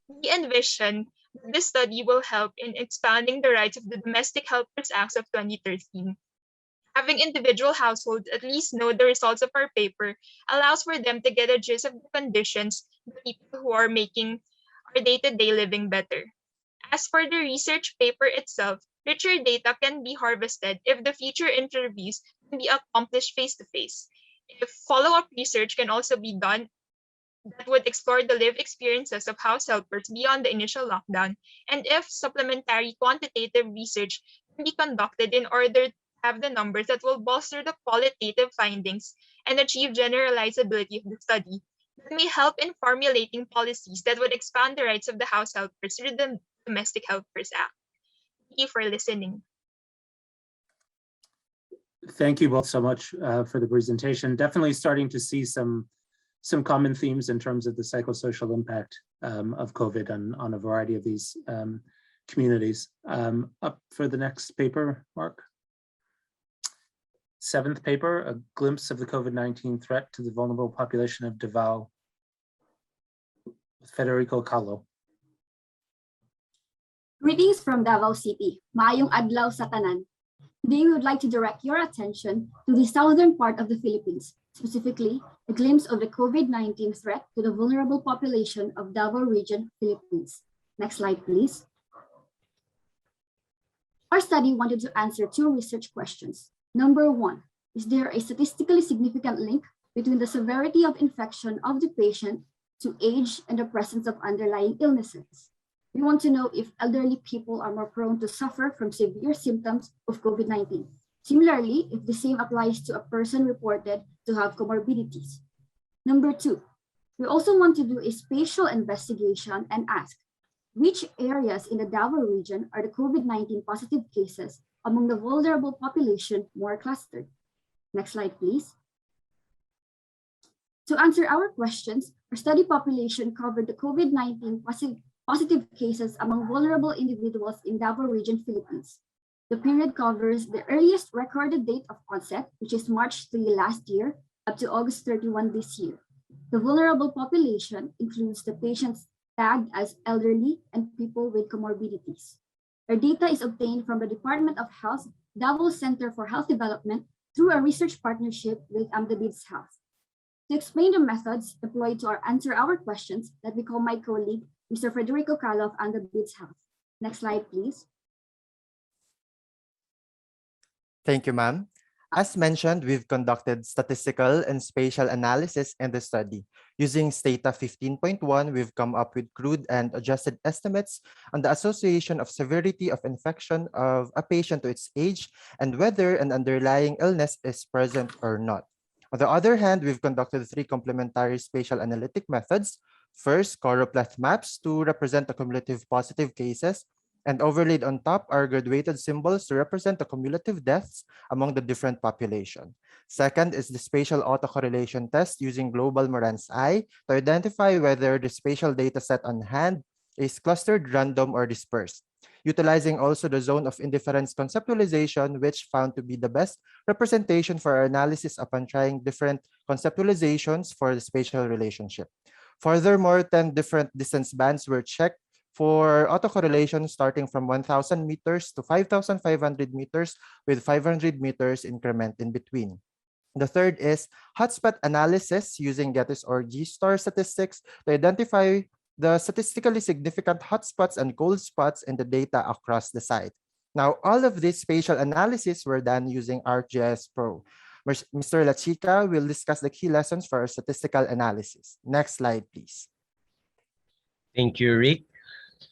We envision that this study will help in expanding the rights of the Domestic Helpers Act of 2013. Having individual households at least know the results of our paper allows for them to get a gist of the conditions the people who are making our day-to-day living better. As for the research paper itself, richer data can be harvested if the future interviews can be accomplished face-to-face. If follow-up research can also be done that would explore the lived experiences of house helpers beyond the initial lockdown, and if supplementary quantitative research can be conducted in order to have the numbers that will bolster the qualitative findings and achieve generalizability of the study, that may help in formulating policies that would expand the rights of the house helpers through the Domestic Helpers Act. Thank you for listening. Thank you both so much for the presentation. Definitely starting to see some common themes in terms of the psychosocial impact of COVID on a variety of these communities. Up for the next paper, Mark. 7th paper, a glimpse of the COVID-19 threat to the vulnerable population of Davao, with Federico Callo. Greetings from Davao City. Maayong adlaw sa tanan. Today we would like to direct your attention to the southern part of the Philippines, specifically a glimpse of the COVID-19 threat to the vulnerable population of Davao Region, Philippines. Next slide, please. Our study wanted to answer 2 research questions. Number 1, is there a statistically significant link between the severity of infection of the patient to age and the presence of underlying illnesses? We want to know if elderly people are more prone to suffer from severe symptoms of COVID-19. Similarly, if the same applies to a person reported to have comorbidities. Number 2, we also want to do a spatial investigation and ask, which areas in the Davao region are the COVID-19 positive cases among the vulnerable population more clustered? Next slide, please. To answer our questions, our study population covered the COVID-19 positive cases among vulnerable individuals in Davao Region, Philippines. The period covers the earliest recorded date of onset, which is March 3 last year, up to August 31 this year. The vulnerable population includes the patients tagged as elderly and people with comorbidities. Our data is obtained from the Department of Health, Davao Center for Health Development, through a research partnership with AMDABIDS Health. To explain the methods employed to answer our questions, let me call my colleague, Mr. Federico Callo of AMDABIDS Health. Next slide, please. Thank you, ma'am. As mentioned, we've conducted statistical and spatial analysis in the study. Using Stata 15.1, we've come up with crude and adjusted estimates on the association of severity of infection of a patient to its age and whether an underlying illness is present or not. On the other hand, we've conducted 3 complementary spatial analytic methods. First, choropleth maps to represent the cumulative positive cases, and overlaid on top are graduated symbols to represent the cumulative deaths among the different population. Second is the spatial autocorrelation test using global Moran's I to identify whether the spatial data set on hand is clustered, random, or dispersed. utilizing also the zone of indifference conceptualization, which found to be the best representation for our analysis upon trying different conceptualizations for the spatial relationship. Furthermore, 10 different distance bands were checked for autocorrelation starting from 1,000 meters to 5,500 meters with 500 meters increment in between. The third is hotspot analysis using Gettys or G-star statistics to identify the statistically significant hotspots and cold spots in the data across the site. Now, all of these spatial analysis were done using ArcGIS Pro. Mr. Lachica will discuss the key lessons for our statistical analysis. Next slide, please. Thank you, Rick.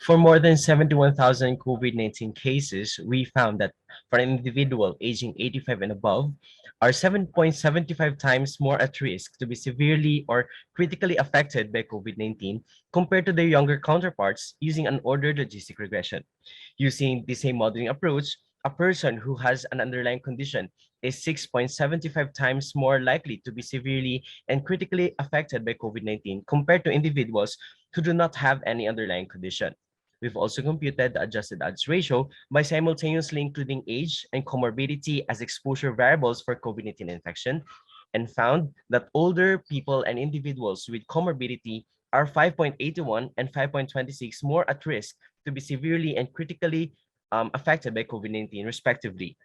For more than 71,000 COVID-19 cases, we found that for an individual aging 85 and above, are 7.75 times more at risk to be severely or critically affected by COVID-19 compared to their younger counterparts using an ordered logistic regression. Using the same modeling approach, a person who has an underlying condition is 6.75 times more likely to be severely and critically affected by COVID-19 compared to individuals who do not have any underlying condition. We've also computed the adjusted odds ratio by simultaneously including age and comorbidity as exposure variables for COVID-19 infection, and found that older people and individuals with comorbidity are 5.81 and 5.26 more at risk to be severely and critically affected by COVID-19 respectively.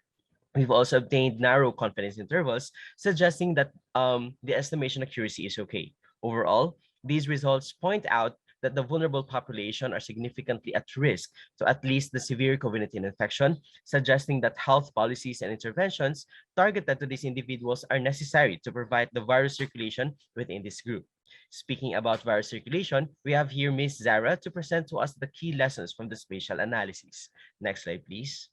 We've also obtained narrow confidence intervals, suggesting that the estimation accuracy is okay. Overall, these results point out that the vulnerable population are significantly at risk to at least the severe COVID-19 infection, suggesting that health policies and interventions targeted to these individuals are necessary to provide the virus circulation within this group. Speaking about virus circulation, we have here Ms. Zara to present to us the key lessons from the spatial analysis. Next slide, please.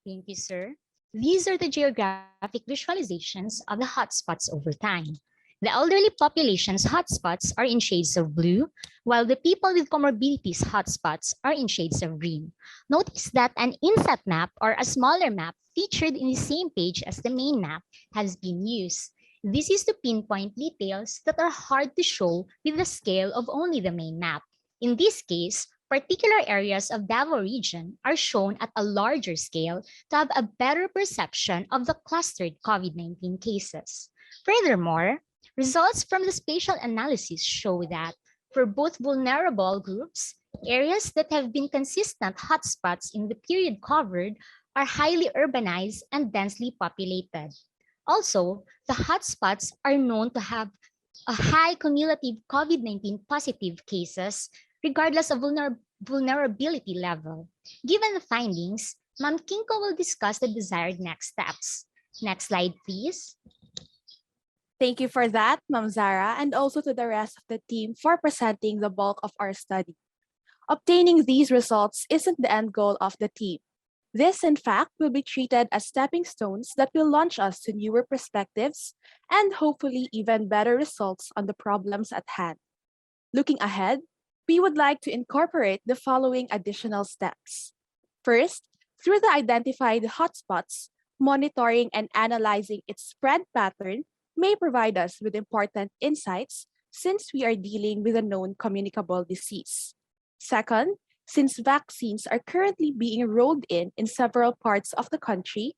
Thank you, sir. These are the geographic visualizations of the hotspots over time. The elderly population's hotspots are in shades of blue, while the people with comorbidities hotspots are in shades of green. Notice that an inset map or a smaller map featured in the same page as the main map has been used. This is to pinpoint details that are hard to show with the scale of only the main map. In this case, particular areas of Davao region are shown at a larger scale to have a better perception of the clustered COVID-19 cases. Furthermore, results from the spatial analysis show that for both vulnerable groups, areas that have been consistent hotspots in the period covered are highly urbanized and densely populated. Also, the hotspots are known to have a high cumulative COVID-19 positive cases regardless of vulnerability level. Given the findings, Ma'am Kinko will discuss the desired next steps. Next slide, please. Thank you for that, Ma'am Zara, and also to the rest of the team for presenting the bulk of our study. Obtaining these results isn't the end goal of the team. This, in fact, will be treated as stepping stones that will launch us to newer perspectives and hopefully even better results on the problems at hand. Looking ahead, we would like to incorporate the following additional steps. First, through the identified hotspots, monitoring and analyzing its spread pattern may provide us with important insights since we are dealing with a known communicable disease. Second, since vaccines are currently being rolled in several parts of the country,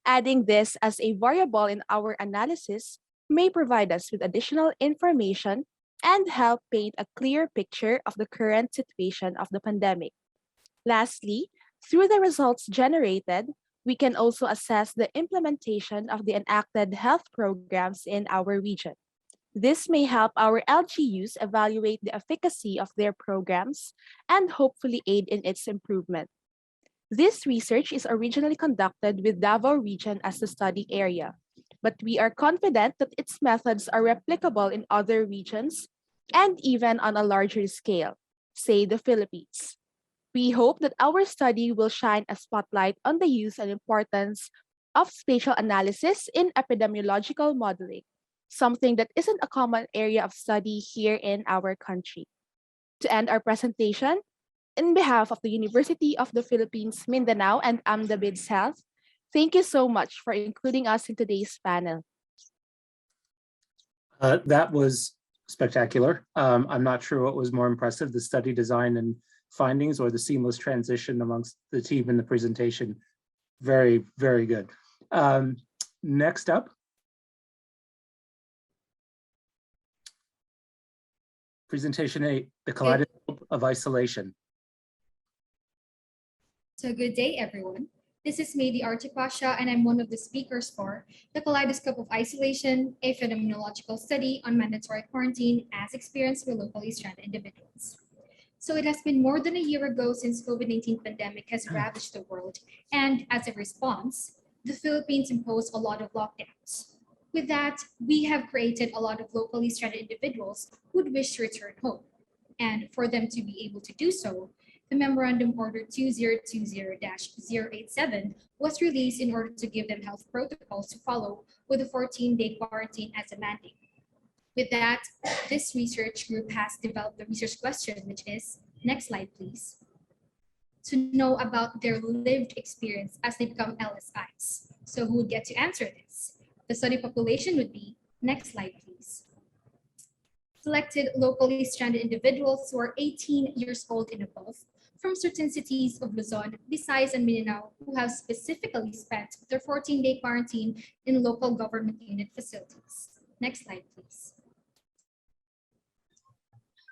adding this as a variable in our analysis may provide us with additional information and help paint a clear picture of the current situation of the pandemic. Lastly, through the results generated, we can also assess the implementation of the enacted health programs in our region. This may help our LGUs evaluate the efficacy of their programs and hopefully aid in its improvement. This research is originally conducted with Davao region as the study area, but we are confident that its methods are replicable in other regions and even on a larger scale, say the Philippines. We hope that our study will shine a spotlight on the use and importance of spatial analysis in epidemiological modeling, something that isn't a common area of study here in our country. To end our presentation, in behalf of the University of the Philippines, Mindanao, and AMDABID's Health, thank you so much for including us in today's panel. That was spectacular. I'm not sure what was more impressive, the study design and findings or the seamless transition amongst the team in the presentation. Very, very good. Next up. Presentation 8, the kaleidoscope of isolation. So good day, everyone. This is Mehdi Archipasha, and I'm one of the speakers for the Kaleidoscope of Isolation, a phenomenological study on mandatory quarantine as experienced by locally stranded individuals. So it has been more than a year ago since COVID-19 pandemic has ravaged the world, and as a response, the Philippines imposed a lot of lockdowns. With that, we have created a lot of locally stranded individuals who would wish to return home. And for them to be able to do so, the Memorandum Order 2020-087 was released in order to give them health protocols to follow with a 14-day quarantine as a mandate. With that, this research group has developed the research question, which is, next slide, please, to know about their lived experience as they become LSIs. So who would get to answer this? The study population would be, next slide, please. Selected locally stranded individuals who are 18 years old and above from certain cities of Luzon, Visayas, and Mindanao who have specifically spent their 14-day quarantine in local government unit facilities. Next slide, please.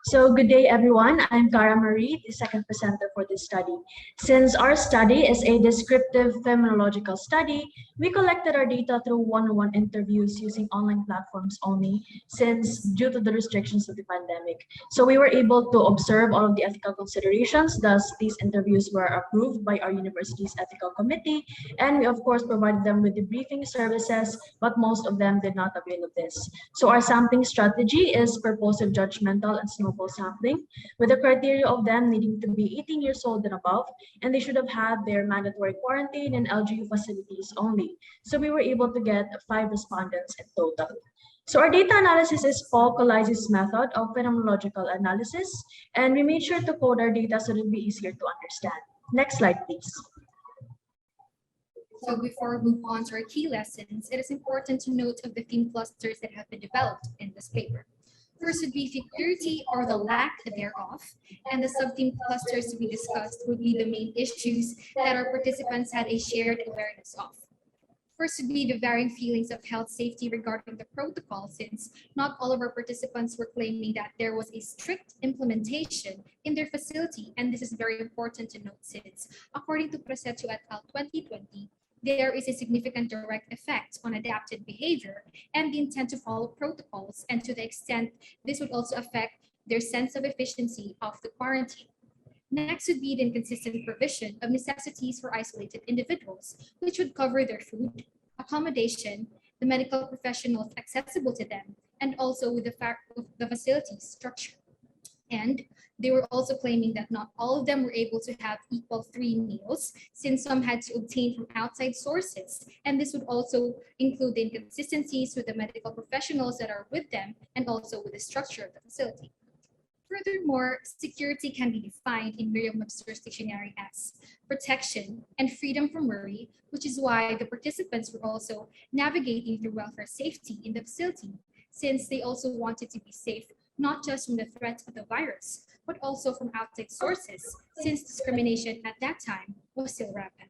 So good day, everyone. I'm Cara Marie, the second presenter for this study. Since our study is a descriptive phenomenological study, we collected our data through one-on-one interviews using online platforms only, since due to the restrictions of the pandemic. So we were able to observe all of the ethical considerations, thus these interviews were approved by our university's ethical committee, and we of course provided them with debriefing services, but most of them did not avail of this. So our sampling strategy is purposive, judgmental, and snowball sampling, with the criteria of them needing to be 18 years old and above, and they should have had their mandatory quarantine in LGU facilities only. So we were able to get 5 respondents in total. So our data analysis is Paul Colizzi's method of phenomenological analysis, and we made sure to code our data so it would be easier to understand. Next slide, please. So before we move on to our key lessons, it is important to note of the theme clusters that have been developed in this paper. First would be security or the lack thereof, and the sub-theme clusters to be discussed would be the main issues that our participants had a shared awareness of. First would be the varying feelings of health safety regarding the protocol, since not all of our participants were claiming that there was a strict implementation in their facility, and this is very important to note since, according to Presetu et al. 2020, there is a significant direct effect on adapted behavior and the intent to follow protocols, and to the extent this would also affect their sense of efficiency of the quarantine. Next would be the inconsistent provision of necessities for isolated individuals, which would cover their food, accommodation, the medical professionals accessible to them, and also with the fact of the facility structure. And they were also claiming that not all of them were able to have equal 3 meals, since some had to obtain from outside sources. And this would also include the inconsistencies with the medical professionals that are with them, and also with the structure of the facility. Furthermore, security can be defined in Merriam-Webster's dictionary as protection and freedom from worry, which is why the participants were also navigating through welfare safety in the facility, since they also wanted to be safe not just from the threat of the virus, but also from outside sources, since discrimination at that time was still rampant.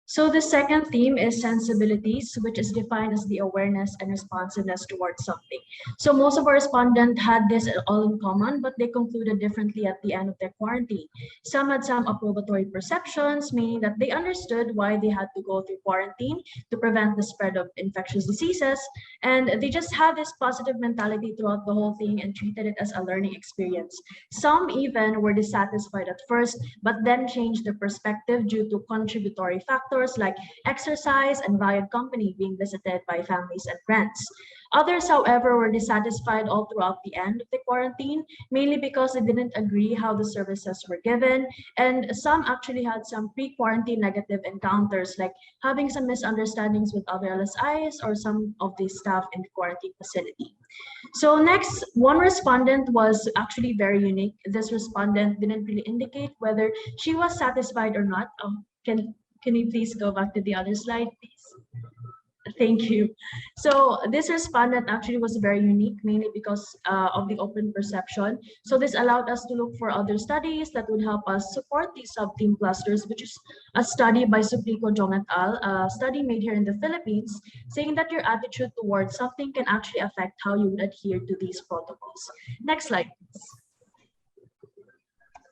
So the second theme is sensibilities, which is defined as the awareness and responsiveness towards something. So most of our respondents had this all in common, but they concluded differently at the end of their quarantine. Some had some approbatory perceptions, meaning that they understood why they had to go through quarantine to prevent the spread of infectious diseases, and they just had this positive mentality throughout the whole thing and treated it as a learning experience. Some even were dissatisfied at first, but then changed their perspective due to contributory factors like exercise and valued company being visited by families and friends. Others, however, were dissatisfied all throughout the end of the quarantine, mainly because they didn't agree how the services were given, and some actually had some pre-quarantine negative encounters, like having some misunderstandings with other LSIs or some of the staff in the quarantine facility. So next, one respondent was actually very unique. This respondent didn't really indicate whether she was satisfied or not. Can you please go back to the other slide, please? Thank you. So this respondent actually was very unique, mainly because of the open perception. So this allowed us to look for other studies that would help us support these sub-theme clusters, which is a study by Suplico Jong et al., a study made here in the Philippines, saying that your attitude towards something can actually affect how you would adhere to these protocols. Next slide, please.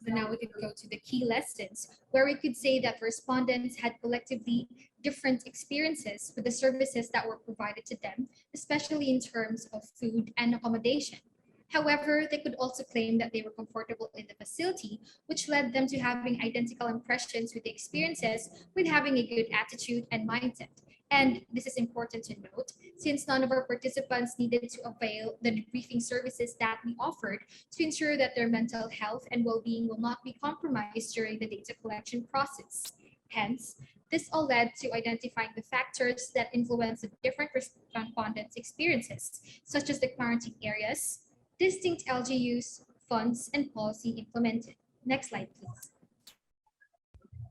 So now we could go to the key lessons, where we could say that respondents had collectively different experiences with the services that were provided to them, especially in terms of food and accommodation. However, they could also claim that they were comfortable in the facility, which led them to having identical impressions with the experiences with having a good attitude and mindset. And this is important to note, since none of our participants needed to avail the debriefing services that we offered to ensure that their mental health and well-being will not be compromised during the data collection process. Hence, this all led to identifying the factors that influence the different respondents' experiences, such as the quarantine areas, distinct LGUs, funds, and policy implemented. Next slide, please.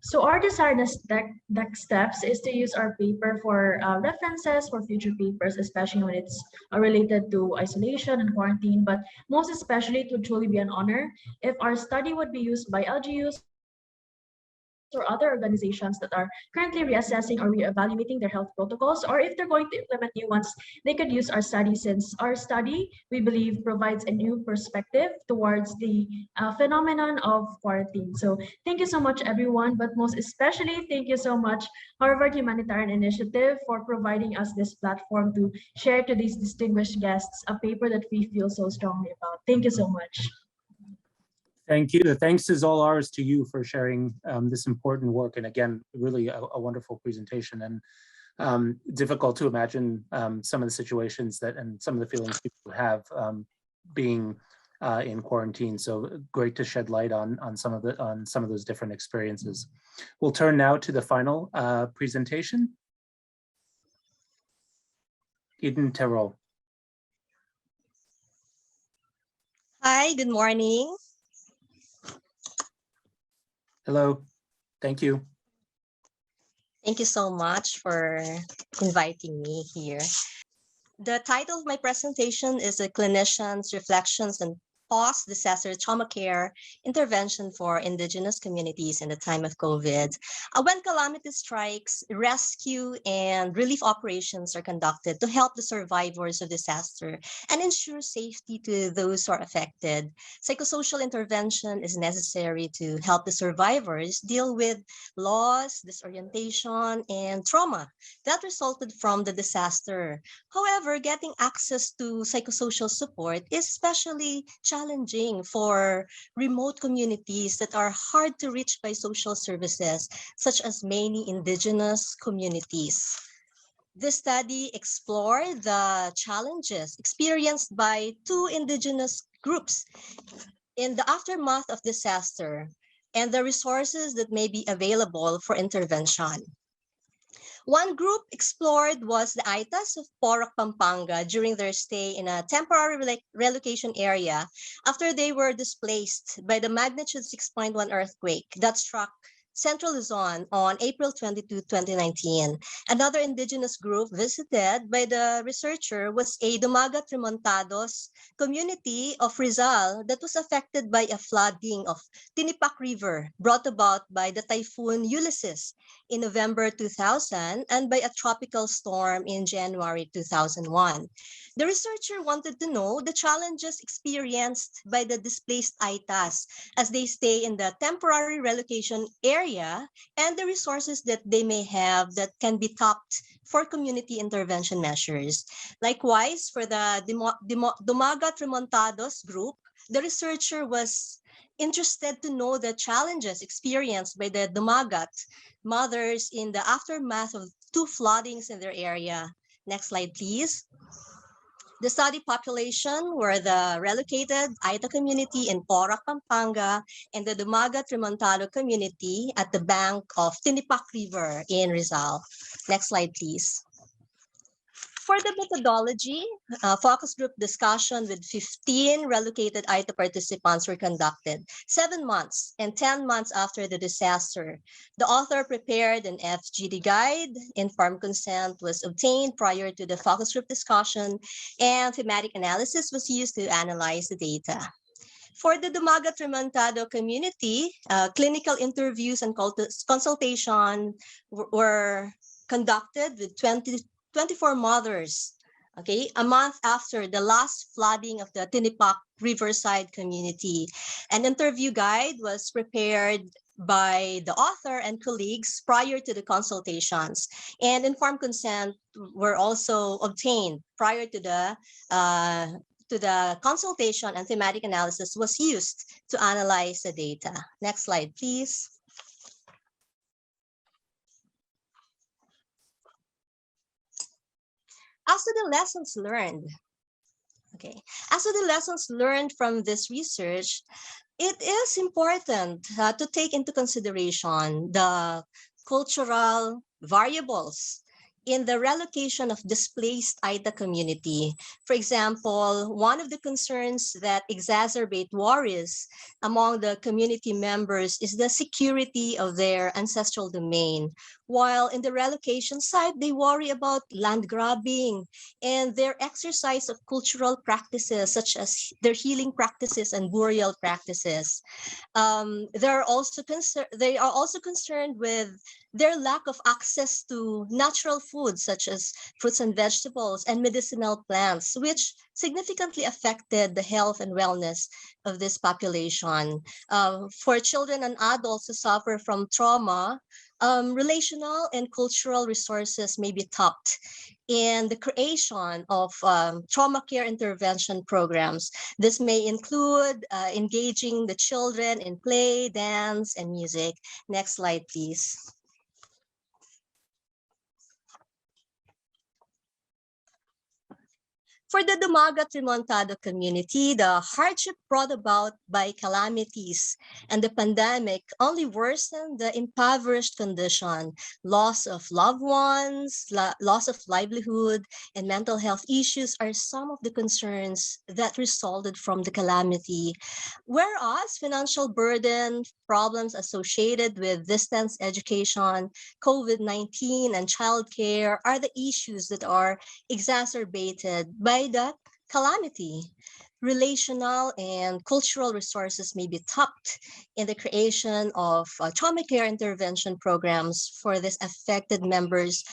So our desired next steps is to use our paper for references for future papers, especially when it's related to isolation and quarantine, but most especially it would truly be an honor if our study would be used by LGUs or other organizations that are currently reassessing or reevaluating their health protocols, or if they're going to implement new ones, they could use our study, since our study, we believe, provides a new perspective towards the phenomenon of quarantine. So thank you so much, everyone, but most especially, thank you so much, Harvard Humanitarian Initiative, for providing us this platform to share to these distinguished guests a paper that we feel so strongly about. Thank you so much. Thank you. The thanks is all ours to you for sharing this important work. And again, really a wonderful presentation, and difficult to imagine some of the situations that and some of the feelings people have being in quarantine. So great to shed light on some of those different experiences. We'll turn now to the final presentation. Eden Terrell. Hi, good morning. Hello, thank you. Thank you so much for inviting me here. The title of my presentation is A Clinician's Reflections and Post-Disaster Trauma Care Intervention for Indigenous Communities in the Time of COVID. When calamity strikes, rescue and relief operations are conducted to help the survivors of disaster and ensure safety to those who are affected. Psychosocial intervention is necessary to help the survivors deal with loss, disorientation, and trauma that resulted from the disaster. However, getting access to psychosocial support is especially challenging for remote communities that are hard to reach by social services, such as many indigenous communities. This study explored the challenges experienced by two indigenous groups in the aftermath of disaster and the resources that may be available for intervention. One group explored was the Aitas of Porac, Pampanga during their stay in a temporary relocation area after they were displaced by the magnitude 6.1 earthquake that struck Central Luzon on April 22, 2019. Another indigenous group visited by the researcher was a Dumagat Remontados community of Rizal that was affected by a flooding of Tinipak River brought about by the typhoon Ulysses in November 2000 and by a tropical storm in January 2001. The researcher wanted to know the challenges experienced by the displaced Aitas as they stay in the temporary relocation area and the resources that they may have that can be tapped for community intervention measures. Likewise, for the Dumagat Remontados group, the researcher was interested to know the challenges experienced by the Dumagat mothers in the aftermath of two floodings in their area. Next slide, please. The study population were the relocated Aita community in Porac, Pampanga, and the Dumagat Remontado community at the bank of Tinipak River in Rizal. Next slide, please. For the methodology, focus group discussion with 15 relocated ITA participants were conducted 7 months and 10 months after the disaster. The author prepared an FGD guide. Informed consent was obtained prior to the focus group discussion, and thematic analysis was used to analyze the data. For the Dumagat Remontado community, clinical interviews and consultation were conducted with 24 mothers, okay, a month after the last flooding of the Tinipak Riverside community. An interview guide was prepared by the author and colleagues prior to the consultations, and informed consent were also obtained prior to the consultation, and thematic analysis was used to analyze the data. Next slide, please. As to the lessons learned, okay, as to the lessons learned from this research, it is important to take into consideration the cultural variables in the relocation of displaced ITA community. For example, one of the concerns that exacerbate worries among the community members is the security of their ancestral domain. While in the relocation side, they worry about land grabbing and their exercise of cultural practices, such as their healing practices and burial practices. They are also concerned with their lack of access to natural foods such as fruits and vegetables and medicinal plants, which significantly affected the health and wellness of this population. For children and adults who suffer from trauma, relational and cultural resources may be tapped in the creation of trauma care intervention programs. This may include engaging the children in play, dance, and music. Next slide, please. For the Dumagat Remontado community, the hardship brought about by calamities and the pandemic only worsened the impoverished condition. Loss of loved ones, loss of livelihood, and mental health issues are some of the concerns that resulted from the calamity. Whereas financial burden, problems associated with distance education, COVID-19, and childcare are the issues that are exacerbated by the calamity. Relational and cultural resources may be tapped in the creation of trauma care intervention programs for these affected members,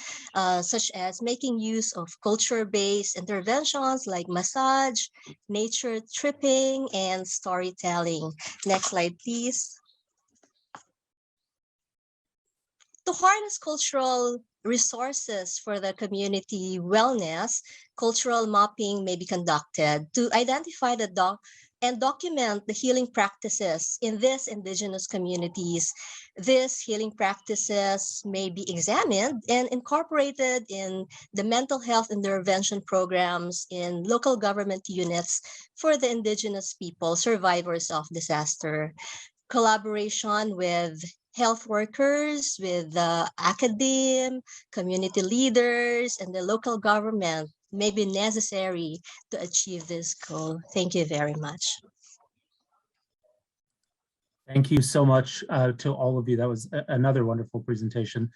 such as making use of culture-based interventions like massage, nature tripping, and storytelling. Next slide, please. To harness cultural resources for the community wellness, cultural mapping may be conducted to identify and document the healing practices in these indigenous communities. These healing practices may be examined and incorporated in the mental health intervention programs in local government units for the indigenous people, survivors of disaster. Collaboration with health workers, with the academe, community leaders, and the local government may be necessary to achieve this goal. Thank you very much. Thank you so much to all of you. That was another wonderful presentation.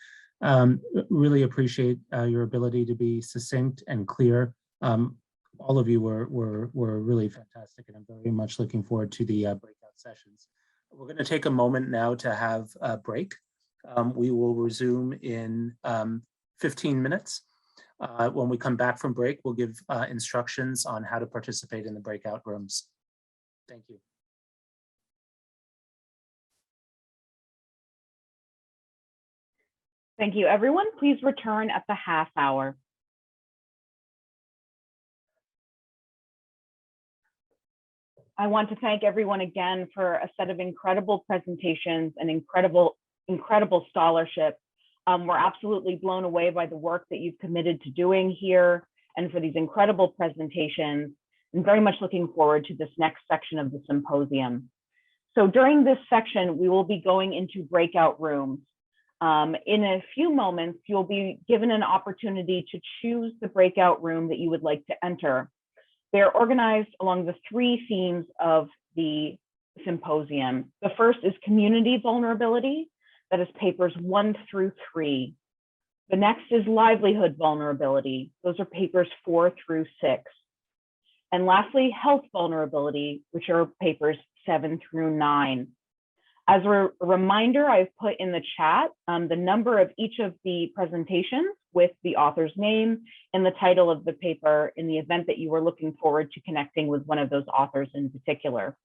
Really appreciate your ability to be succinct and clear. All of you were really fantastic, and I'm very much looking forward to the breakout sessions. We're going to take a moment now to have a break. We will resume in 15 minutes. When we come back from break, we'll give instructions on how to participate in the breakout rooms. Thank you. Thank you, everyone. Please return at the half hour. I want to thank everyone again for a set of incredible presentations and incredible scholarship. We're absolutely blown away by the work that you've committed to doing here and for these incredible presentations, and very much looking forward to this next section of the symposium. So during this section, we will be going into breakout rooms. In a few moments, you'll be given an opportunity to choose the breakout room that you would like to enter. They're organized along the 3 themes of the symposium. The first is community vulnerability, that is papers 1 through 3. The next is livelihood vulnerability. Those are papers 4 through 6. And lastly, health vulnerability, which are papers 7 through 9. As a reminder, I've put in the chat the number of each of the presentations with the author's name and the title of the paper in the event that you were looking forward to connecting with one of those authors in particular.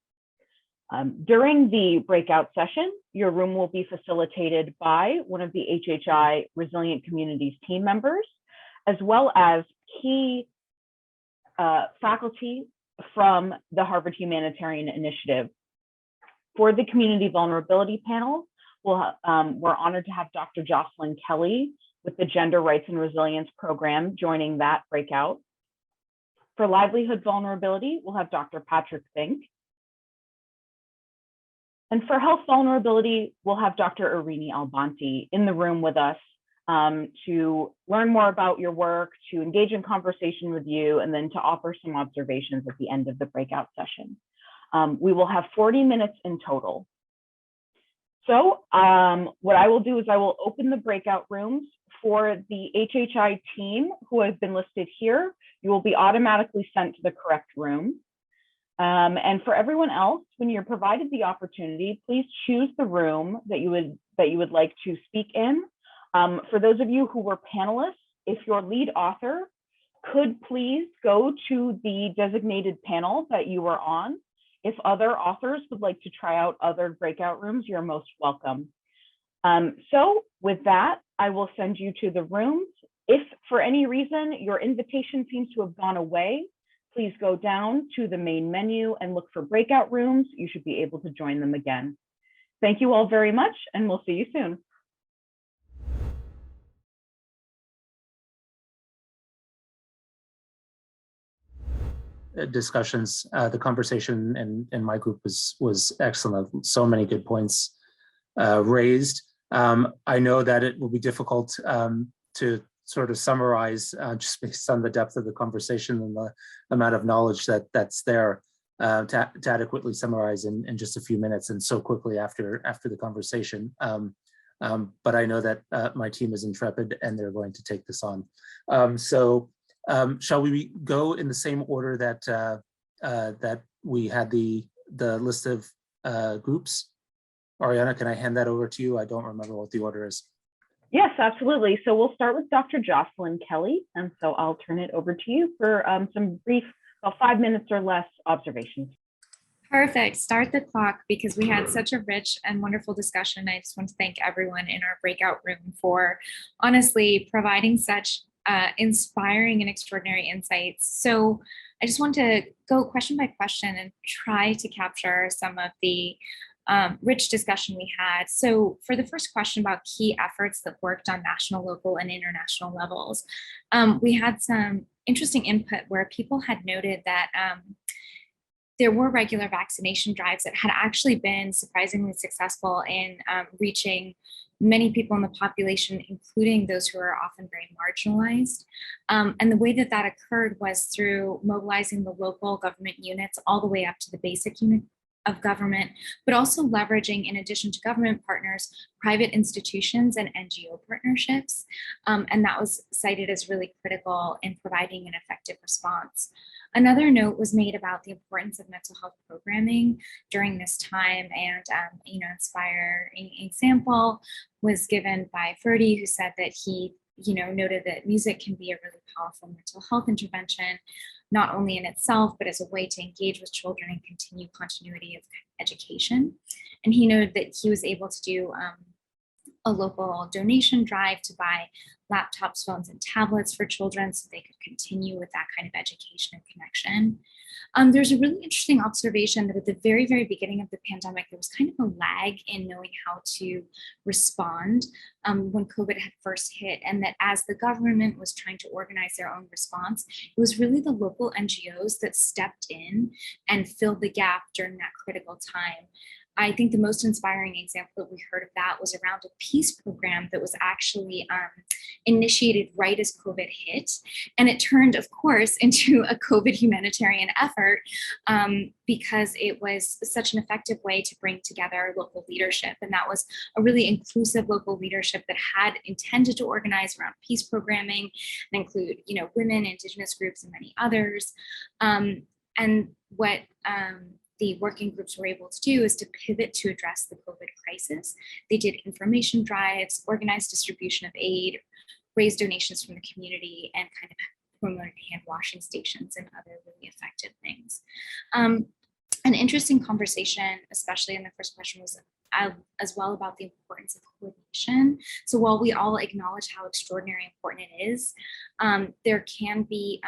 During the breakout session, your room will be facilitated by one of the HHI Resilient Communities team members, as well as key faculty from the Harvard Humanitarian Initiative. For the community vulnerability panel, we're honored to have Dr. Jocelyn Kelly with the Gender Rights and Resilience Program joining that breakout. For livelihood vulnerability, we'll have Dr. Patrick Fink. And for health vulnerability, we'll have Dr. Irini Albanti in the room with us to learn more about your work, to engage in conversation with you, and then to offer some observations at the end of the breakout session. We will have 40 minutes in total. So what I will do is I will open the breakout rooms for the HHI team who has been listed here. You will be automatically sent to the correct room. And for everyone else, when you're provided the opportunity, please choose the room that you would like to speak in. For those of you who were panelists, if your lead author could please go to the designated panel that you were on. If other authors would like to try out other breakout rooms, you're most welcome. So with that, I will send you to the rooms. If for any reason your invitation seems to have gone away, please go down to the main menu and look for breakout rooms. You should be able to join them again. Thank you all very much, and we'll see you soon. Discussions, the conversation in my group was excellent. So many good points raised. I know that it will be difficult to sort of summarize just based on the depth of the conversation and the amount of knowledge that's there to adequately summarize in just a few minutes and so quickly after the conversation. But I know that my team is intrepid and they're going to take this on. Shall we go in the same order that we had the list of groups? Ariana, can I hand that over to you? I don't remember what the order is. Yes, absolutely. So we'll start with Dr. Jocelyn Kelly. And so I'll turn it over to you for some brief, about 5 minutes or less observations. Perfect. Start the clock because we had such a rich and wonderful discussion. I just want to thank everyone in our breakout room for honestly providing such inspiring and extraordinary insights. So I just want to go question by question and try to capture some of the rich discussion we had. So for the first question about key efforts that worked on national, local, and international levels, we had some interesting input where people had noted that there were regular vaccination drives that had actually been surprisingly successful in reaching many people in the population, including those who are often very marginalized. And the way that that occurred was through mobilizing the local government units all the way up to the basic unit of government, but also leveraging, in addition to government partners, private institutions and NGO partnerships. And that was cited as really critical in providing an effective response. Another note was made about the importance of mental health programming during this time, and inspiring example was given by Ferdy, who said that he noted that music can be a really powerful mental health intervention, not only in itself, but as a way to engage with children and continue continuity of education. And he noted that he was able to do a local donation drive to buy laptops, phones, and tablets for children so they could continue with that kind of education and connection. There's a really interesting observation that at the very, very beginning of the pandemic, there was kind of a lag in knowing how to respond when COVID had first hit, and that as the government was trying to organize their own response, it was really the local NGOs that stepped in and filled the gap during that critical time. I think the most inspiring example that we heard of that was around a peace program that was actually initiated right as COVID hit. And it turned, of course, into a COVID humanitarian effort because it was such an effective way to bring together local leadership. And that was a really inclusive local leadership that had intended to organize around peace programming and include, women, Indigenous groups, and many others. And what the working groups were able to do is to pivot to address the COVID crisis. They did information drives, organized distribution of aid, raised donations from the community, and kind of promoted hand washing stations and other really effective things. An interesting conversation, especially in the first question, was as well about the importance of coordination. So while we all acknowledge how extraordinary important it is, there can be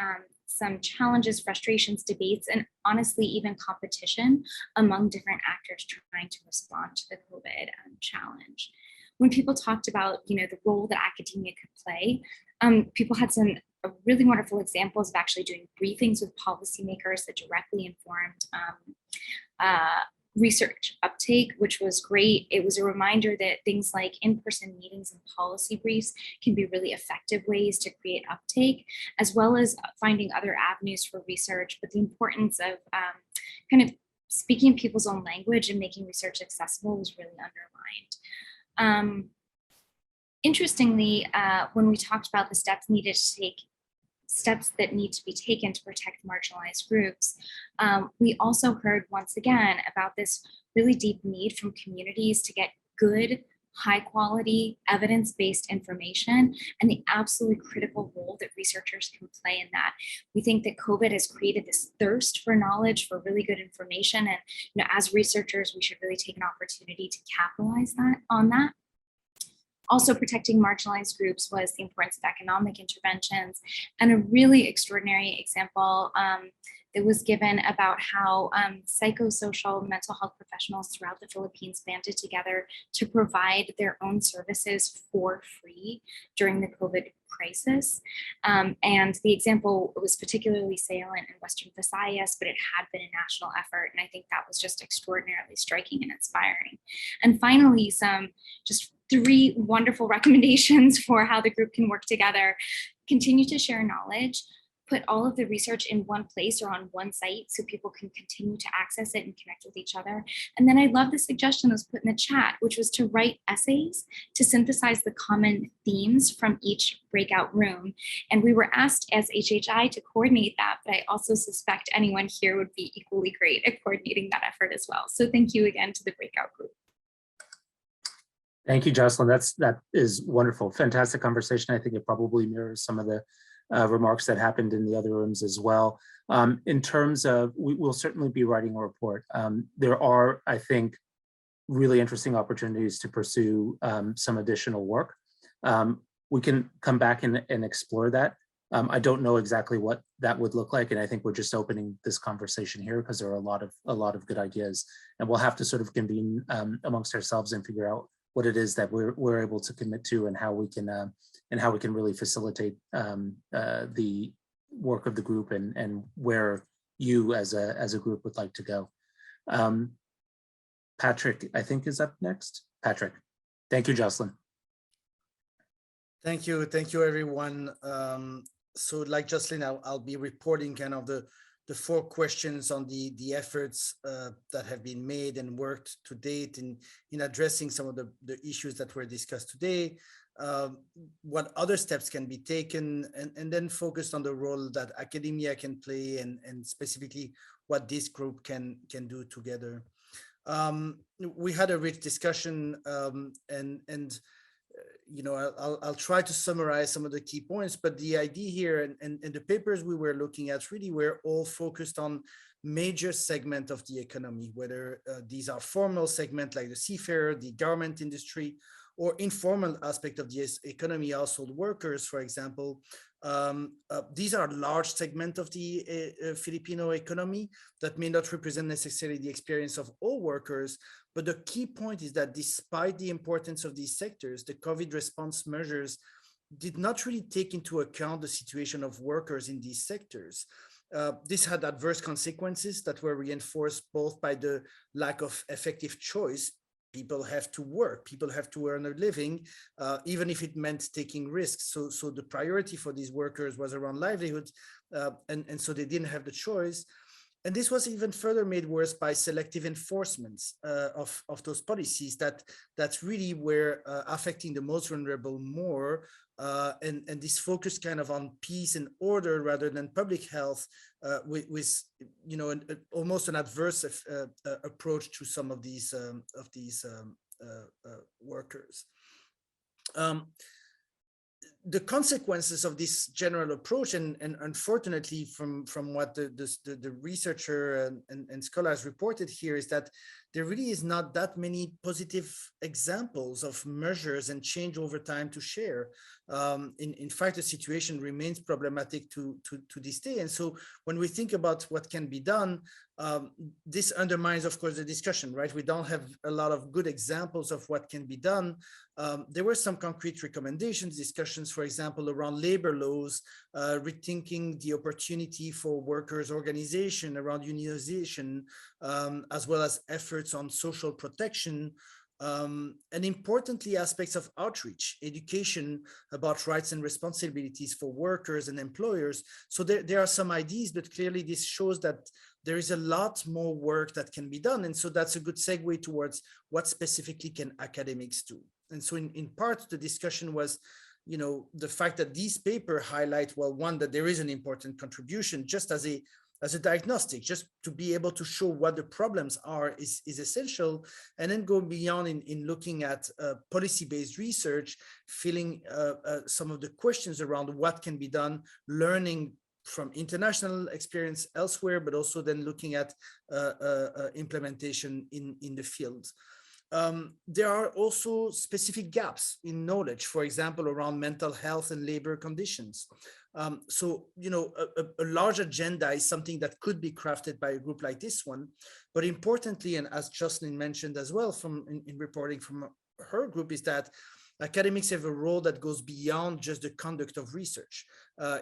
some challenges, frustrations, debates, and honestly, even competition among different actors trying to respond to the COVID challenge. When people talked about, the role that academia could play, people had some really wonderful examples of actually doing briefings with policymakers that directly informed research uptake, which was great. It was a reminder that things like in-person meetings and policy briefs can be really effective ways to create uptake, as well as finding other avenues for research. But the importance of kind of speaking people's own language and making research accessible was really underlined. Interestingly, when we talked about the steps that need to be taken to protect marginalized groups, we also heard once again about this really deep need from communities to get good, high quality, evidence-based information and the absolutely critical role that researchers can play in that. We think that COVID has created this thirst for knowledge, for really good information. And as researchers, we should really take an opportunity to capitalize on that. Also protecting marginalized groups was the importance of economic interventions, and a really extraordinary example that was given about how psychosocial mental health professionals throughout the Philippines banded together to provide their own services for free during the COVID crisis. And the example was particularly salient in Western Visayas, but it had been a national effort. And I think that was just extraordinarily striking and inspiring. And finally, some just 3 wonderful recommendations for how the group can work together. Continue to share knowledge, put all of the research in one place or on one site so people can continue to access it and connect with each other. And then I love the suggestion that was put in the chat, which was to write essays to synthesize the common themes from each breakout room. And we were asked as HHI to coordinate that, but I also suspect anyone here would be equally great at coordinating that effort as well. So thank you again to the breakout group. Thank you, Jocelyn. That is wonderful. Fantastic conversation. I think it probably mirrors some of the remarks that happened in the other rooms as well. In terms of, we'll certainly be writing a report. There are, I think, really interesting opportunities to pursue some additional work. We can come back and explore that. I don't know exactly what that would look like, and I think we're just opening this conversation here because there are a lot of good ideas, and we'll have to sort of convene amongst ourselves and figure out what it is that we're able to commit to, and how we can really facilitate the work of the group and where you as a group would like to go. Patrick, I think, is up next. Patrick. Thank you, Jocelyn. Thank you, everyone. So like Jocelyn, I'll be reporting kind of the 4 questions on the efforts that have been made and worked to date in addressing some of the issues that were discussed today, what other steps can be taken, and then focused on the role that academia can play and specifically what this group can do together. We had a rich discussion and I'll try to summarize some of the key points, but the idea here and the papers we were looking at really were all focused on major segment of the economy, whether these are formal segment like the seafarer, the garment industry, or informal aspect of the economy, household workers, for example. These are large segment of the Filipino economy that may not represent necessarily the experience of all workers, but the key point is that despite the importance of these sectors, the COVID response measures did not really take into account the situation of workers in these sectors. This had adverse consequences that were reinforced both by the lack of effective choice. People have to work, people have to earn a living, even if it meant taking risks. So the priority for these workers was around livelihood, and so they didn't have the choice. And this was even further made worse by selective enforcements of those policies that really were affecting the most vulnerable more, and this focus kind of on peace and order rather than public health, with almost an adverse approach to some of these workers. The consequences of this general approach, and unfortunately from what the researcher and scholars reported here, is that there really is not that many positive examples of measures and change over time to share. In fact, the situation remains problematic to this day. And so when we think about what can be done, this undermines, of course, the discussion, right? We don't have a lot of good examples of what can be done. There were some concrete recommendations, discussions, for example, around labor laws, rethinking the opportunity for workers' organization around unionization, as well as efforts on social protection, and importantly, aspects of outreach, education about rights and responsibilities for workers and employers. So there are some ideas, but clearly this shows that there is a lot more work that can be done. And so that's a good segue towards what specifically can academics do. And so in part, the discussion was, the fact that these papers highlight, well, one, that there is an important contribution just as a diagnostic, just to be able to show what the problems are is essential, and then go beyond in looking at policy-based research, filling some of the questions around what can be done, learning from international experience elsewhere, but also then looking at implementation in the field. There are also specific gaps in knowledge, for example, around mental health and labor conditions. So, a large agenda is something that could be crafted by a group like this one. But importantly, and as Jocelyn mentioned as well in reporting from her group, is that academics have a role that goes beyond just the conduct of research.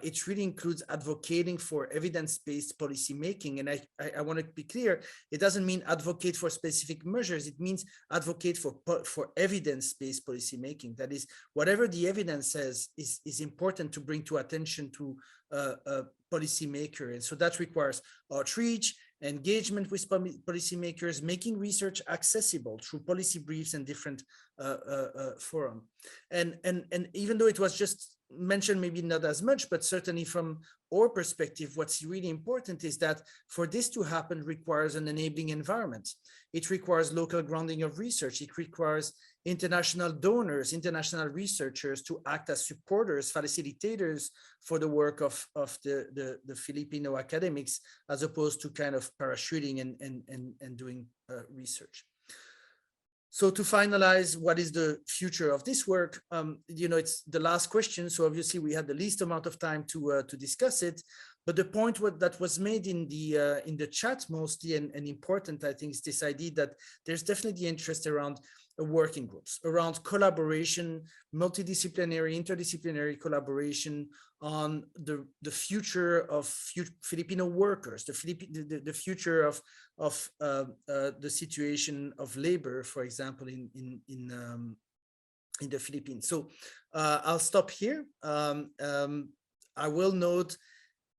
It really includes advocating for evidence-based policy making. And I want to be clear, it doesn't mean advocate for specific measures. It means advocate for evidence-based policy making. That is, whatever the evidence says is important to bring to attention to policymaker. And so that requires outreach, engagement with policymakers, making research accessible through policy briefs and different forums. And even though it was just mentioned, maybe not as much, but certainly from our perspective, what's really important is that for this to happen requires an enabling environment. It requires local grounding of research. It requires international donors, international researchers to act as supporters, facilitators for the work of the Filipino academics, as opposed to kind of parachuting and doing research. So to finalize, what is the future of this work? It's the last question. So obviously we had the least amount of time to discuss it. But the point that was made in the chat mostly and important, I think, is this idea that there's definitely interest around working groups, around collaboration, multidisciplinary, interdisciplinary collaboration on the future of Filipino workers, the future of the situation of labor, for example, in the Philippines. So I'll stop here. I will note,